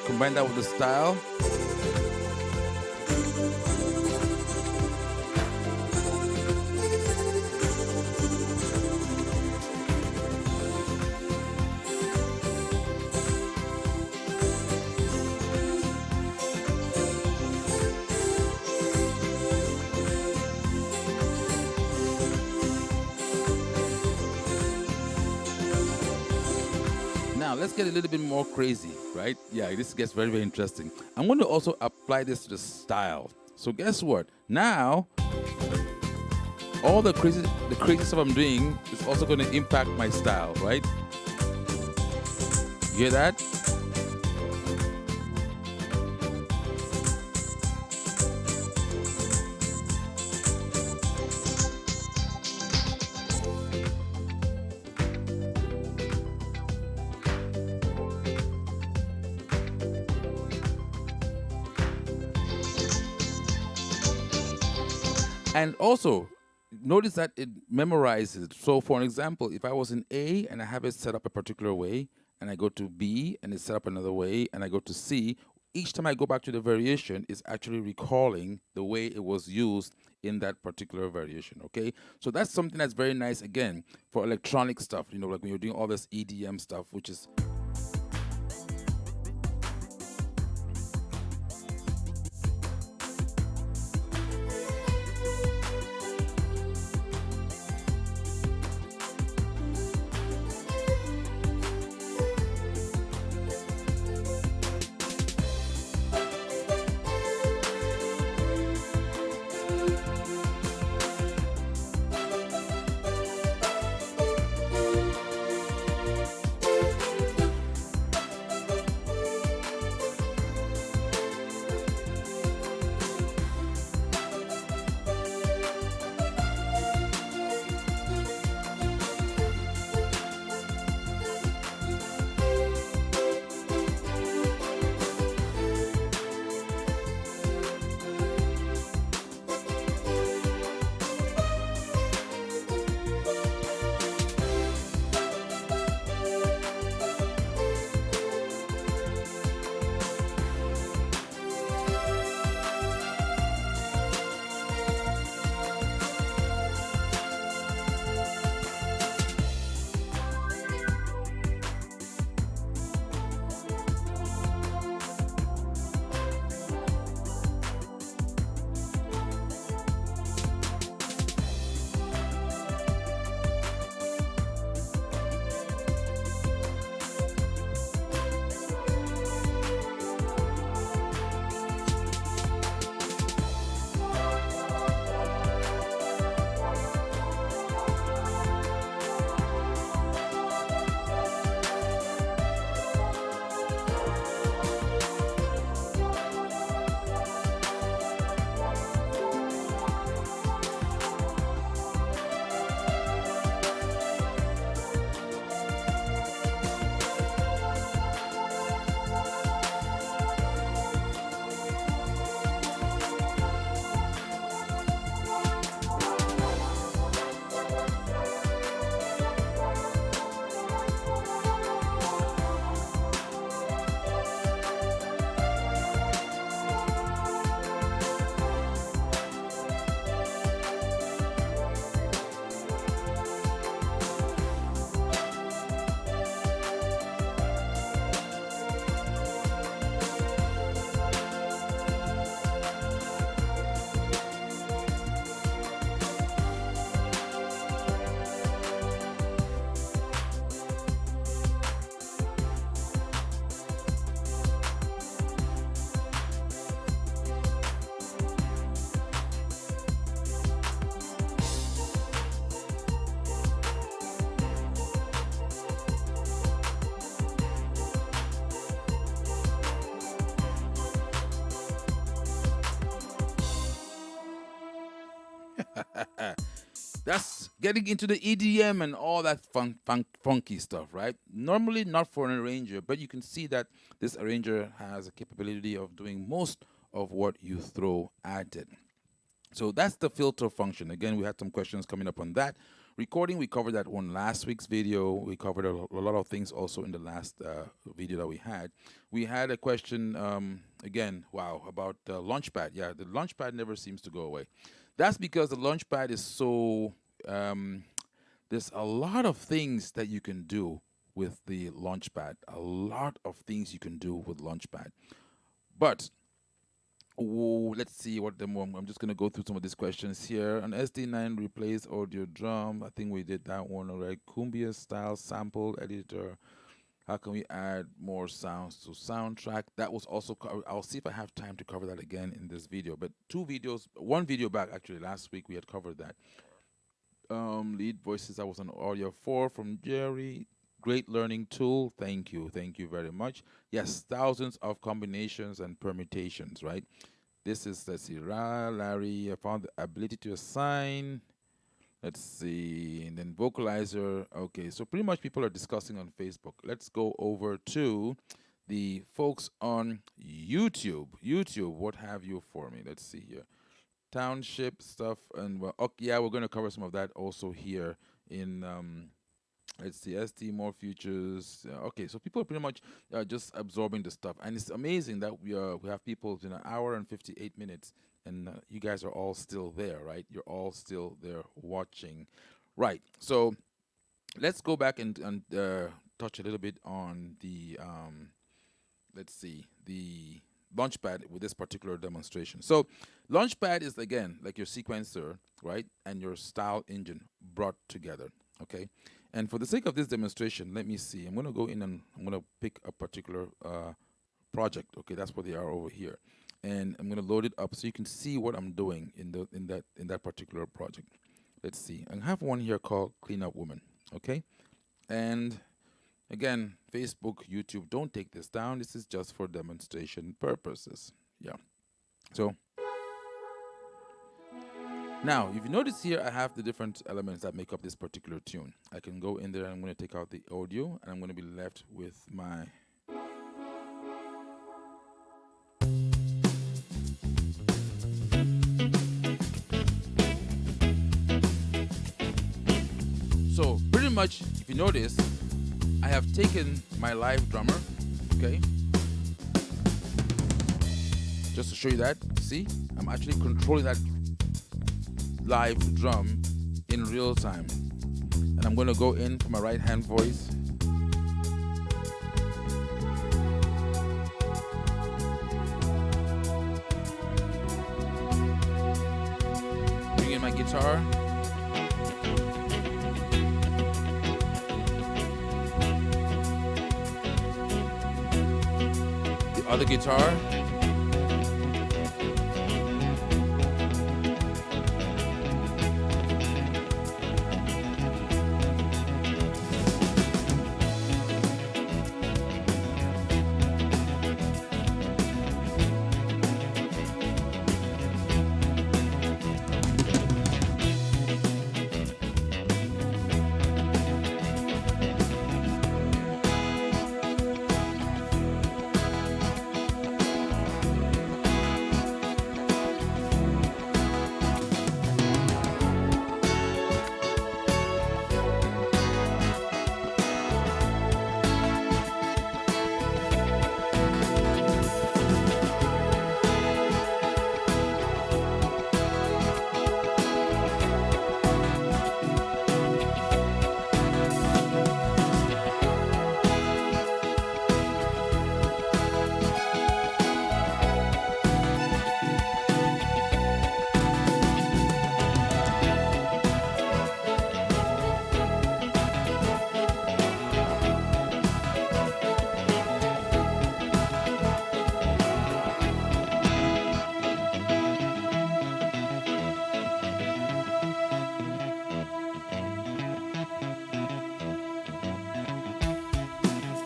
combine that with the style. Now let's get a little bit more crazy, right? Yeah, this gets very, very interesting. I'm going to also apply this to the style. So guess what? Now, all the crazy stuff I'm doing is also going to impact my style, right? You hear that? And also, notice that it memorizes. So for an example, if I was in A and I have it set up a particular way, and I go to B and it's set up another way, and I go to C, each time I go back to the variation, it's actually recalling the way it was used in that particular variation, okay? So that's something that's very nice, again, for electronic stuff, like when you're doing all this EDM stuff, which is... That's getting into the EDM and all that funky stuff, right? Normally not for an arranger, but you can see that this arranger has a capability of doing most of what you throw at it. So that's the filter function. Again, we had some questions coming up on that. Recording, we covered that one last week's video. We covered a lot of things also in the last video that we had. We had a question, again, wow, about the Launchpad. Yeah, the Launchpad never seems to go away. That's because the Launchpad is so, there's a lot of things that you can do with the Launchpad. A lot of things you can do with Launchpad. But let's see what the more. I'm just going to go through some of these questions here. An SD9 replace audio drum. I think we did that one already. Cumbia style sample editor. How can we add more sounds to soundtrack? That was also, I'll see if I have time to cover that again in this video. But one video back actually, last week we had covered that. Lead voices, that was an AUDYA5 from Jerry. Great learning tool. Thank you very much. Yes, thousands of combinations and permutations, right? This is, let's see, Larry, I found the ability to assign. Let's see, and then vocalizer. Okay, so pretty much people are discussing on Facebook. Let's go over to the folks on YouTube. YouTube, what have you for me? Let's see here. Township stuff, and well, okay, yeah, we're going to cover some of that also here in let's see, SD more futures. Okay, so people are pretty much just absorbing the stuff, and it's amazing that we have people in an hour and 58 minutes, and you guys are all still there, right? You're all still there watching, right? So let's go back and touch a little bit on the let's see, the Launchpad with this particular demonstration. So Launchpad is, again, like your sequencer, right, and your style engine brought together. Okay, and for the sake of this demonstration, let me see. I'm going to go in and I'm going to pick a particular project. Okay, that's where they are over here, and I'm going to load it up so you can see what I'm doing in that particular project. Let's see. I have one here called Cleanup Woman. Okay, and again, Facebook, YouTube, don't take this down. This is just for demonstration purposes. Yeah. So now, if you notice here, I have the different elements that make up this particular tune. I can go in there and I'm going to take out the audio, and I'm going to be left with my so pretty much, if you notice, I have taken my live drummer, okay, just to show you that. See, I'm actually controlling that live drum in real time, and I'm going to go in for my right hand voice, bring in my guitar, the other guitar,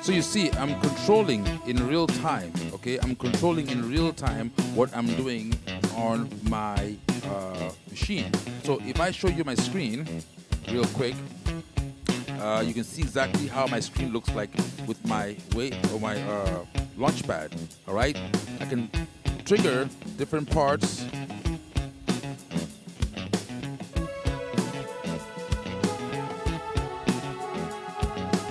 So you see, I'm controlling in real time, okay? Okay, I'm controlling in real time what I'm doing on my machine. So if I show you my screen real quick, you can see exactly how my screen looks like with my weight or my launch pad. All right, I can trigger different parts.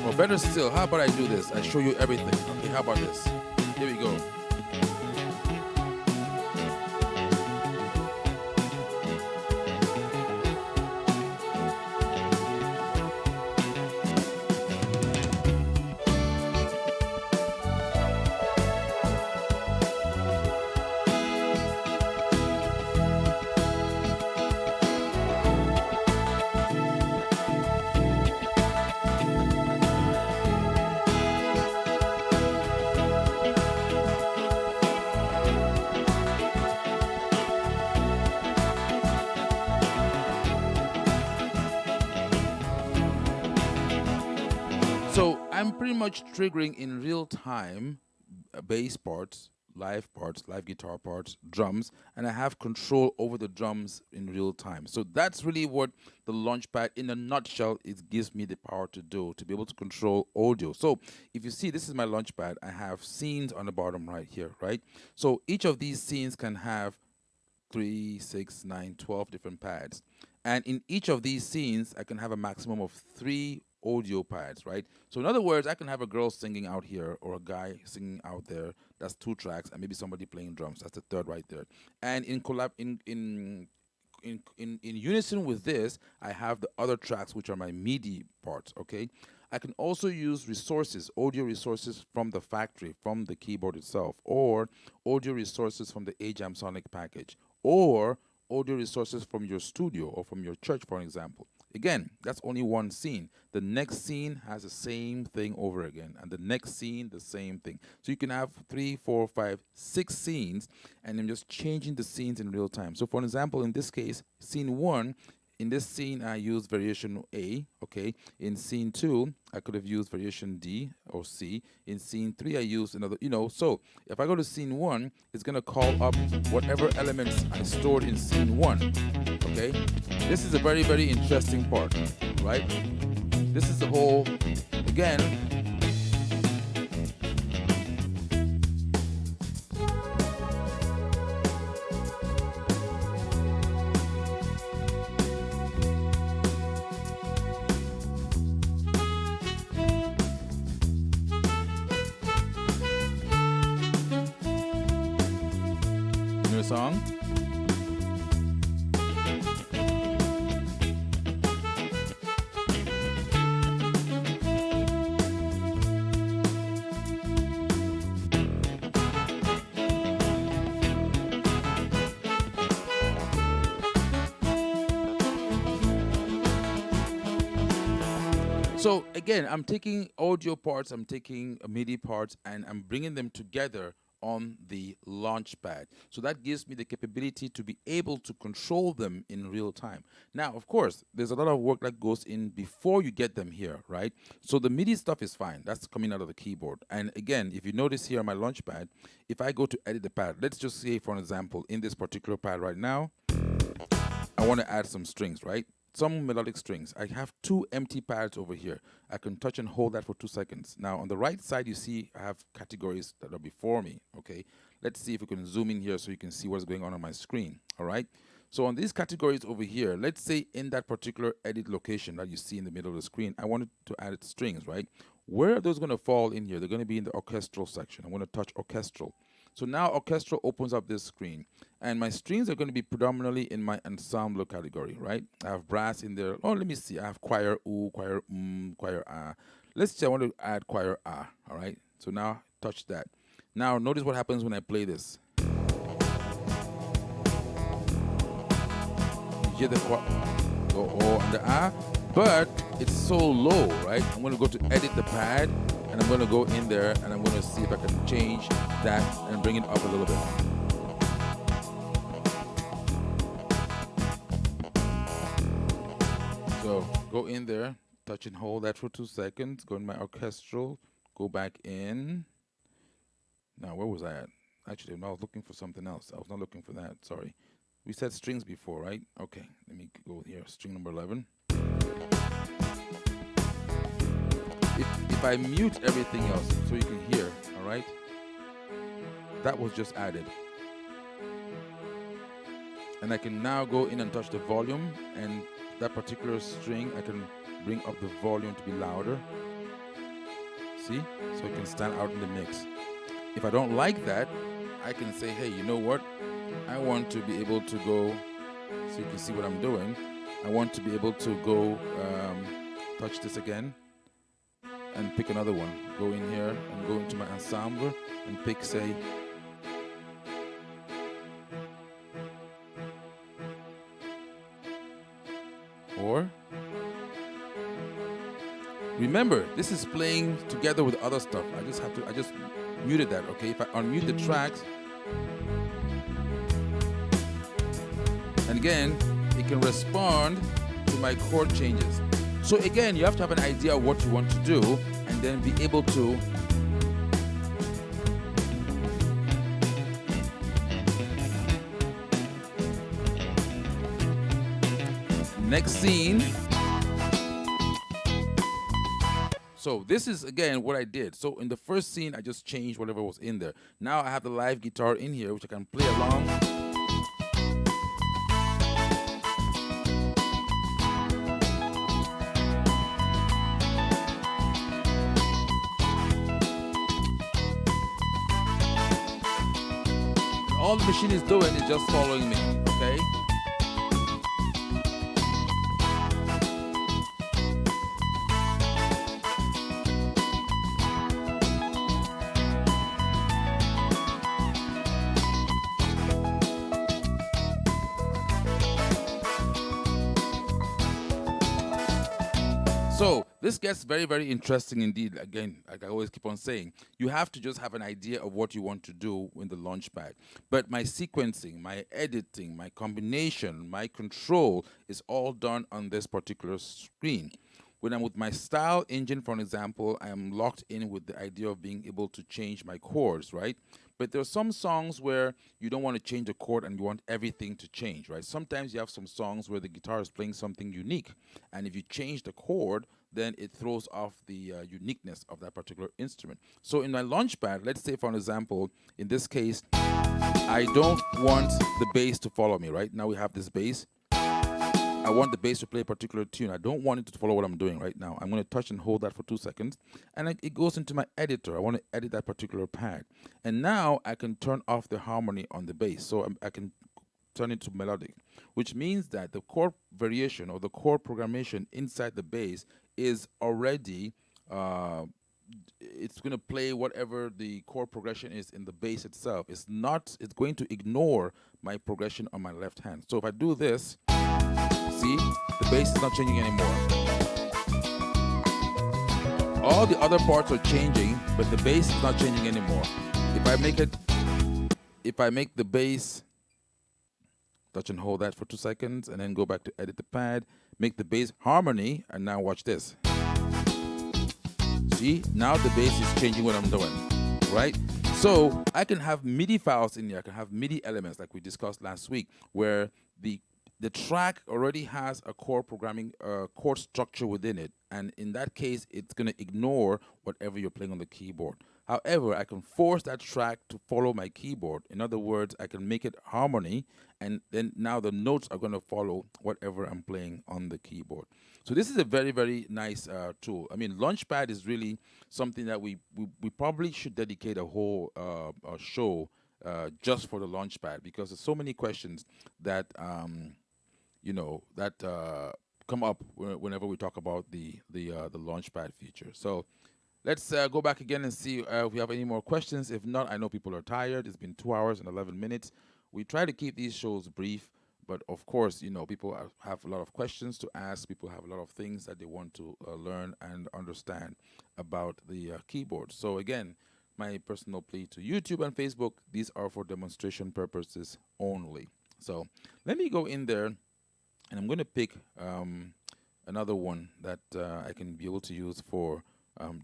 Or better still, how about I do this? I show you everything. Okay, how about this? Here we go. So I'm pretty much triggering in real time bass parts, live guitar parts, drums, and I have control over the drums in real time. So that's really what the Launchpad, in a nutshell, it gives me the power to do, to be able to control audio. So if you see, this is my Launchpad. I have scenes on the bottom right here, right? So each of these scenes can have 3, 6, 9, 12 different pads. And in each of these scenes, I can have a maximum of 3 audio pads, right? So in other words, I can have a girl singing out here or a guy singing out there. That's 2 tracks, and maybe somebody playing drums. That's the third right there. And in unison with this, I have the other tracks, which are my MIDI parts, okay? I can also use resources, audio resources from the factory, from the keyboard itself, or audio resources from the AjamSonic package, or audio resources from your studio or from your church, for example. Again, that's only one scene. The next scene has the same thing over again, and the next scene, the same thing. So you can have 3, 4, 5, 6 scenes, and I'm just changing the scenes in real time. So for example, in this case, scene 1, in this scene, I use variation A, okay? In scene 2, I could have used variation D or C. In scene 3, I used another, so if I go to scene 1, it's gonna call up whatever elements I stored in scene 1, okay? This is a very, very interesting part, right? This is the whole, again, song. So again, I'm taking audio parts, I'm taking MIDI parts, and I'm bringing them together on the Launchpad. So that gives me the capability to be able to control them in real time. Now, of course, there's a lot of work that goes in before you get them here, right? So the MIDI stuff is fine. That's coming out of the keyboard. And again, if you notice here on my Launchpad, if I go to edit the pad, let's just say, for an example, in this particular pad right now, I want to add some strings, right? Some melodic strings. I have 2 empty pads over here. I can touch and hold that for 2 seconds. Now on the right side, you see I have categories that are before me, okay? Let's see if we can zoom in here so you can see what's going on my screen, all right? So on these categories over here, let's say in that particular edit location that you see in the middle of the screen, I wanted to add strings, right? Where are those gonna fall in here? They're gonna be in the orchestral section. I'm gonna touch orchestral. So now orchestral opens up this screen, and my strings are going to be predominantly in my ensemble category, right? I have brass in there. Oh, let me see. I have choir ooh, choir choir ah. Let's say I want to add choir ah, all right? So now touch that. Now notice what happens when I play this. You hear the go oh and the ah, but it's so low, right? I'm going to go to edit the pad, and I'm going to go in there, and I'm going to see if I can change that and bring it up a little bit. So go in there, touch and hold that for 2 seconds, go in my orchestral, go back in, Now, where was I at? Actually, I was looking for something else. I was not looking for that. Sorry. We said strings before, right? Okay, let me go here. String number 11. If I mute everything else so you can hear, all right? That was just added. And I can now go in and touch the volume, and that particular string, I can bring up the volume to be louder. See? So it can stand out in the mix. If I don't like that, I can say, hey, you know what? I want to be able to go, so you can see what I'm doing. I want to be able to go touch this again and pick another one. Go in here and go into my ensemble and pick, say, or. Remember, this is playing together with other stuff. I just muted that, okay? If I unmute the tracks, and again, it can respond to my chord changes. So again, you have to have an idea of what you want to do and then be able to next scene. So this is, again, what I did. So in the first scene, I just changed whatever was in there. Now I have the live guitar in here, which I can play along. All the machine is doing is just following me, okay? So this gets very, very interesting indeed. Again, like I always keep on saying, you have to just have an idea of what you want to do in the Launchpad. But my sequencing, my editing, my combination, my control is all done on this particular screen. When I'm with my style engine, for an example, I am locked in with the idea of being able to change my chords, right? But there are some songs where you don't want to change a chord and you want everything to change, right? Sometimes you have some songs where the guitar is playing something unique. And if you change the chord, then it throws off the uniqueness of that particular instrument. So in my Launchpad, let's say, for an example, in this case, I don't want the bass to follow me, right? Now we have this bass. I want the bass to play a particular tune. I don't want it to follow what I'm doing right now. I'm going to touch and hold that for 2 seconds. And it goes into my editor. I want to edit that particular pad. And now I can turn off the harmony on the bass. So I can turn it to melodic, which means that the chord variation or the chord programmation inside the bass is already, it's going to play whatever the chord progression is in the bass itself. It's going to ignore my progression on my left hand. So if I do this, see, the bass is not changing anymore. All the other parts are changing, but the bass is not changing anymore. If I make the bass, touch and hold that for 2 seconds, and then go back to edit the pad, make the bass harmony, and now watch this. See, now the bass is changing what I'm doing, right? So I can have MIDI files in here. I can have MIDI elements like we discussed last week, where the track already has a chord programming, chord structure within it. And in that case, it's going to ignore whatever you're playing on the keyboard. However, I can force that track to follow my keyboard. In other words, I can make it harmony, and then now the notes are going to follow whatever I'm playing on the keyboard. So this is a very, very nice tool. I mean, Launchpad is really something that we probably should dedicate a whole show just for the Launchpad, because there's so many questions that come up whenever we talk about the Launchpad feature. So let's go back again and see if we have any more questions. If not, I know people are tired. It's been 2 hours and 11 minutes. We try to keep these shows brief, but of course, people have a lot of questions to ask. People have a lot of things that they want to learn and understand about the keyboard. So again, my personal plea to YouTube and Facebook, these are for demonstration purposes only. So let me go in there, and I'm going to pick another one that I can be able to use for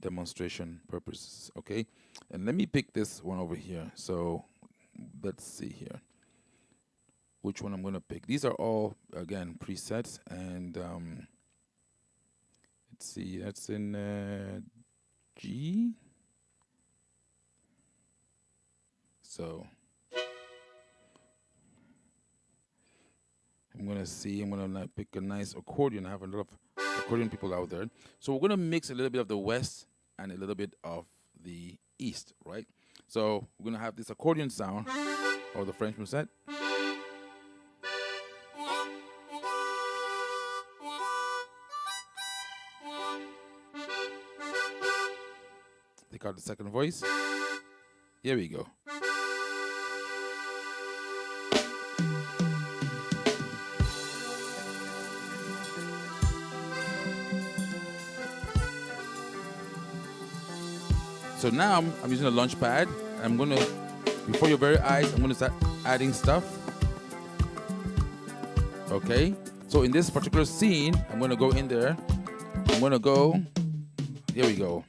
demonstration purposes. Okay, and let me pick this one over here. So let's see here which one I'm going to pick. These are all, again, presets, and let's see, that's in G. So I'm going to pick a nice accordion. I have a lot of accordion people out there. So we're going to mix a little bit of the West and a little bit of the East, right? So we're going to have this accordion sound, or the French musette. Take out the second voice. Here we go. So now I'm using a launch pad. I'm going to, before your very eyes, I'm going to start adding stuff. Okay. So in this particular scene, I'm going to go in there. I'm going to go, here we go.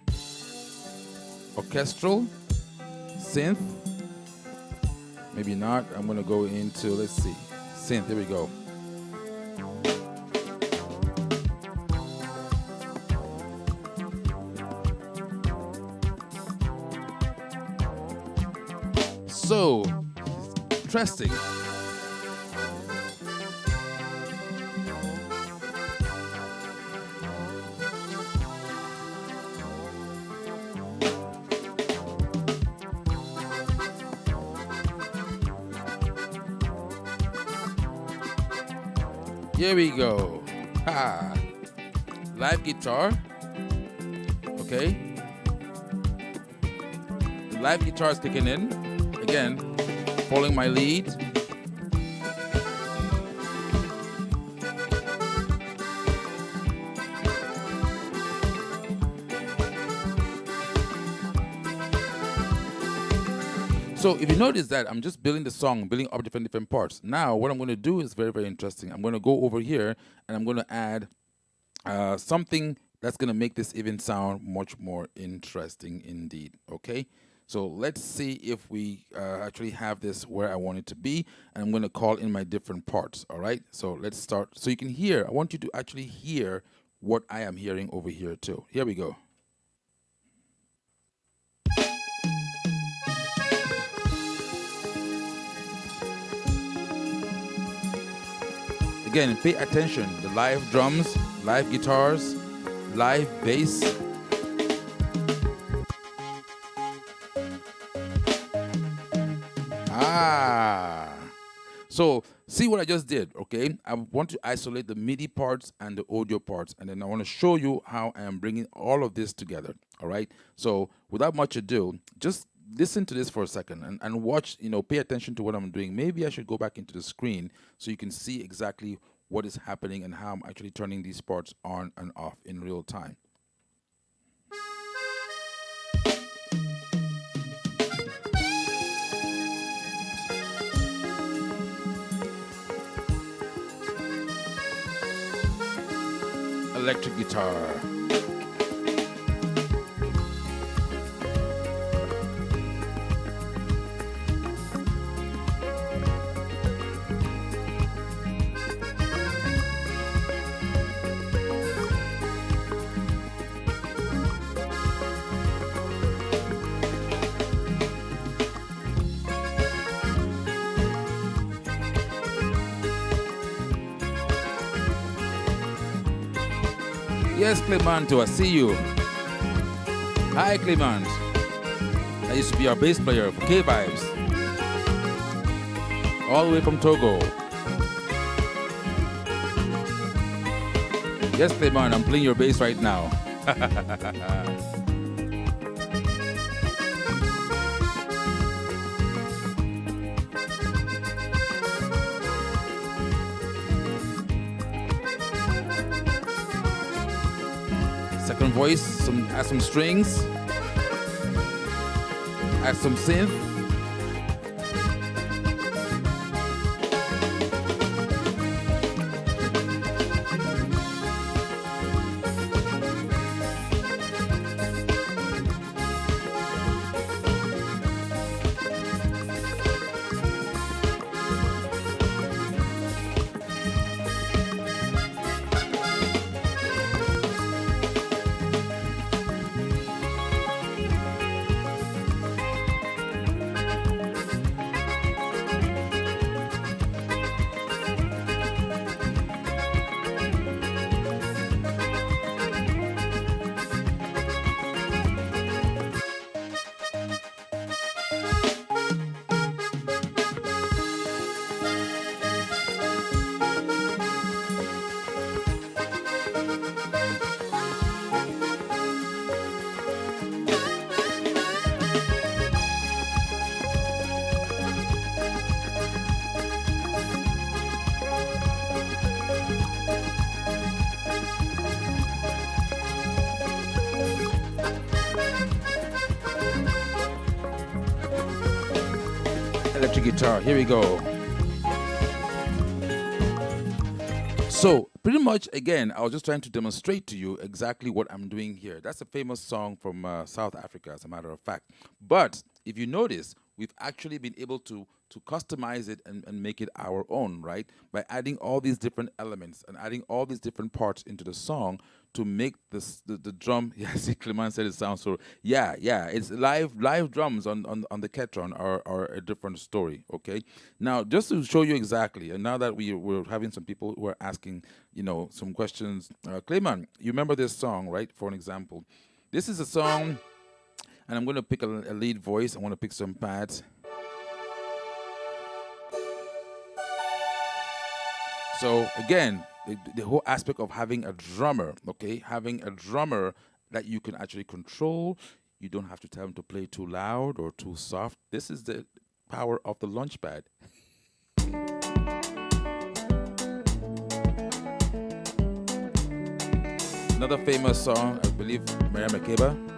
Orchestral, synth, maybe not. I'm going to go into, let's see, synth. Here we go. So, interesting. Here we go. Ha. Live guitar. Okay. The live guitar is kicking in. Again, following my lead. So if you notice that I'm just building the song, building up different parts. Now what I'm going to do is very, very interesting. I'm going to go over here and I'm going to add something that's going to make this even sound much more interesting indeed. Okay. So let's see if we actually have this where I want it to be. And I'm going to call in my different parts. All right. So let's start. So you can hear, I want you to actually hear what I am hearing over here too. Here we go. Again, pay attention. The live drums, live guitars, live bass. So see what I just did, okay? I want to isolate the MIDI parts and the audio parts, and then I want to show you how I am bringing all of this together, all right? So without much ado, just listen to this for a second and watch, pay attention to what I'm doing. Maybe I should go back into the screen so you can see exactly what is happening and how I'm actually turning these parts on and off in real time. Electric guitar. Yes, Clemanto, I see you. Hi, Clement. I used to be our bass player for K-Vibes. All the way from Togo. Yes, Clement, I'm playing your bass right now. Second voice, add some strings, add some synth. guitar. Here we go. So pretty much, again, I was just trying to demonstrate to you exactly what I'm doing here. That's a famous song from South Africa, as a matter of fact. But if you notice, we've actually been able to customize it and make it our own, right? By adding all these different elements and adding all these different parts into the song to make the drum. Yeah, see, Clement said it sounds so. Yeah, it's live drums on the Ketron are a different story. Okay, now just to show you exactly, and now that we're having some people who are asking, some questions. Clement, you remember this song, right? For an example, this is a song, and I'm going to pick a lead voice. I want to pick some pads. So again, the whole aspect of having a drummer, okay? Having a drummer that you can actually control. You don't have to tell him to play too loud or too soft. This is the power of the launchpad. Another famous song, I believe, Miriam Makeba.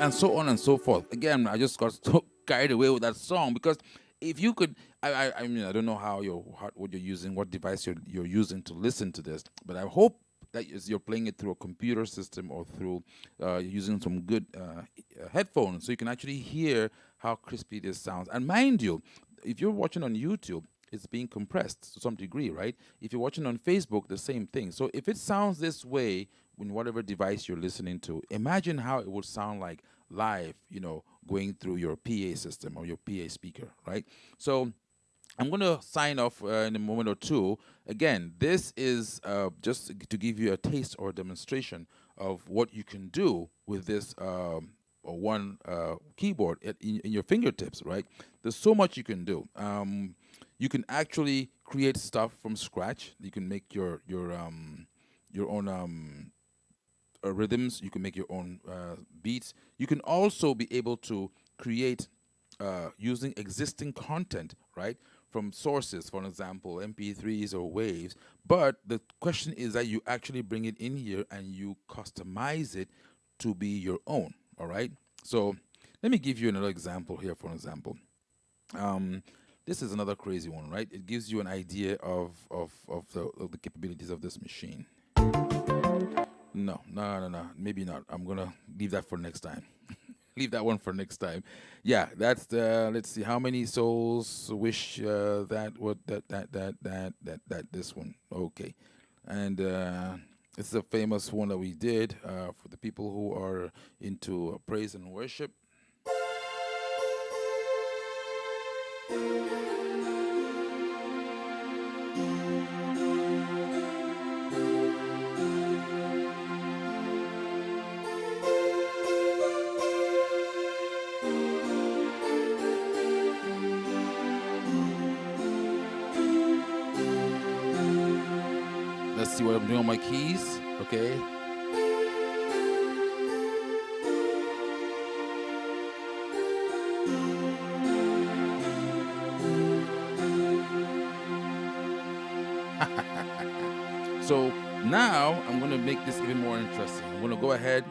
And so on and so forth. Again, I just got so carried away with that song because if you could, I mean, I don't know what you're using, what device you're using to listen to this, but I hope that you're playing it through a computer system or through using some good headphones, so you can actually hear how crispy this sounds. And mind you, if you're watching on YouTube, it's being compressed to some degree, right? If you're watching on Facebook, the same thing. So if it sounds this way in whatever device you're listening to, imagine how it would sound like live, going through your PA system or your PA speaker, right? So I'm going to sign off in a moment or two. Again, this is just to give you a taste or a demonstration of what you can do with this one keyboard in your fingertips, right? There's so much you can do. You can actually create stuff from scratch. You can make your own rhythms. You can make your own beats. You can also be able to create using existing content, right, from sources, for example, MP3s or waves. But the question is that you actually bring it in here and you customize it to be your own, all right? So let me give you another example here, for example. This is another crazy one, right? It gives you an idea of the capabilities of this machine. No, maybe not. I'm gonna leave that for next time. Leave that one for next time. Yeah, that's the. Let's see, how many souls wish that this one. Okay, and It's a famous one that we did for the people who are into praise and worship. Let's see what I'm doing on my keys, okay? So now I'm going to make this even more interesting. I'm going to go ahead.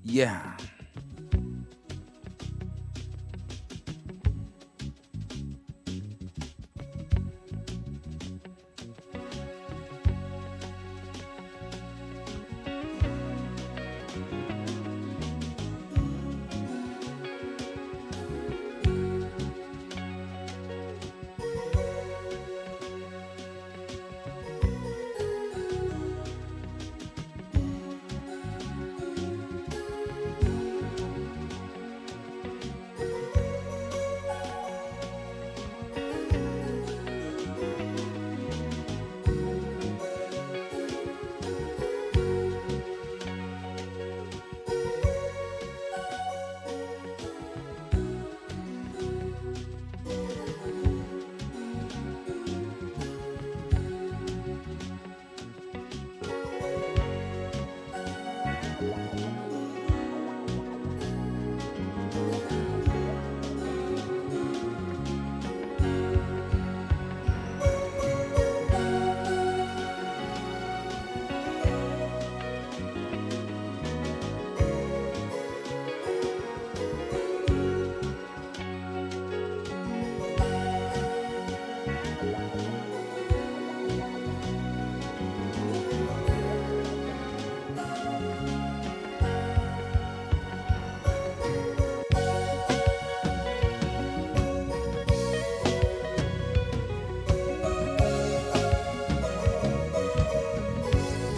Yeah.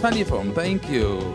Telephone, thank you.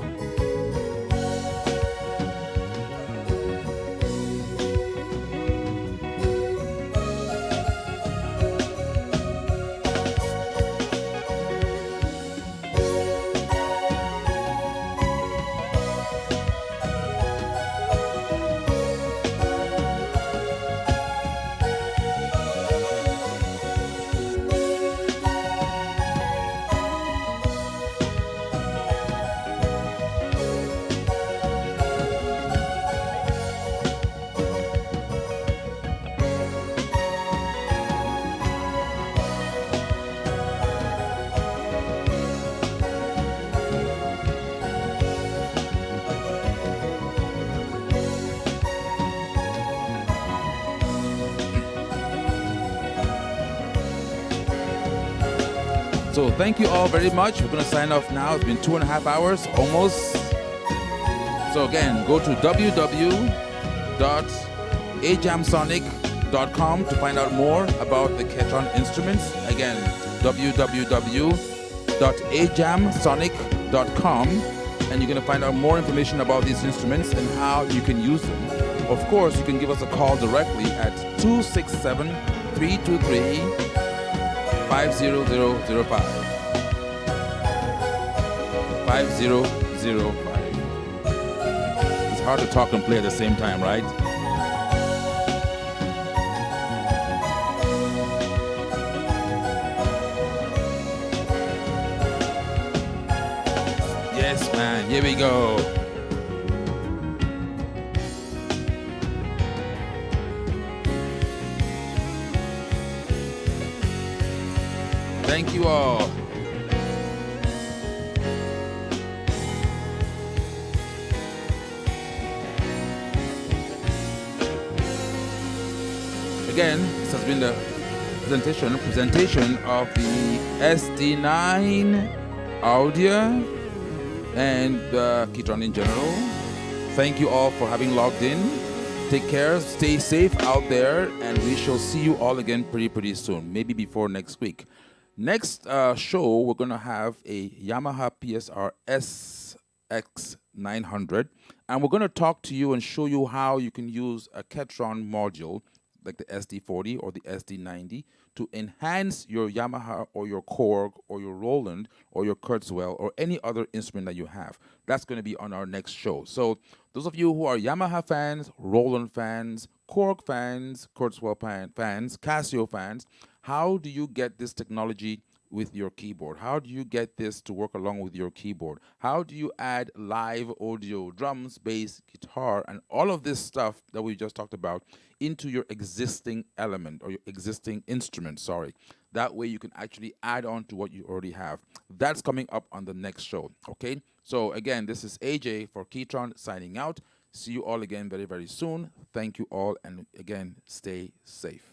So thank you all very much. We're going to sign off now. It's been 2.5 hours almost. So again, go to www.AjamSonic.com to find out more about the Ketron instruments. Again, www.AjamSonic.com. AjamSonic.com, and you're going to find out more information about these instruments and how you can use them. Of course, you can give us a call directly at 267-323-50005. 5005. It's hard to talk and play at the same time, right? Yes, man. Here we go. Thank you all. Again, this has been the presentation of the SD9, Audya, and Ketron in general. Thank you all for having logged in. Take care, stay safe out there, and we shall see you all again pretty soon, maybe before next week. Next show, we're going to have a Yamaha PSR SX900, and we're going to talk to you and show you how you can use a Ketron module like the SD40 or the SD90 to enhance your Yamaha or your Korg or your Roland or your Kurzweil or any other instrument that you have. That's going to be on our next show. So those of you who are Yamaha fans, Roland fans, Korg fans, Kurzweil fans, Casio fans, how do you get this technology with your keyboard? How do you get this to work along with your keyboard? How do you add live audio, drums, bass, guitar, and all of this stuff that we just talked about into your existing element or your existing instrument, sorry. That way you can actually add on to what you already have. That's coming up on the next show, okay? So again, this is AJ for Ketron signing out. See you all again very soon. Thank you all, and again, stay safe.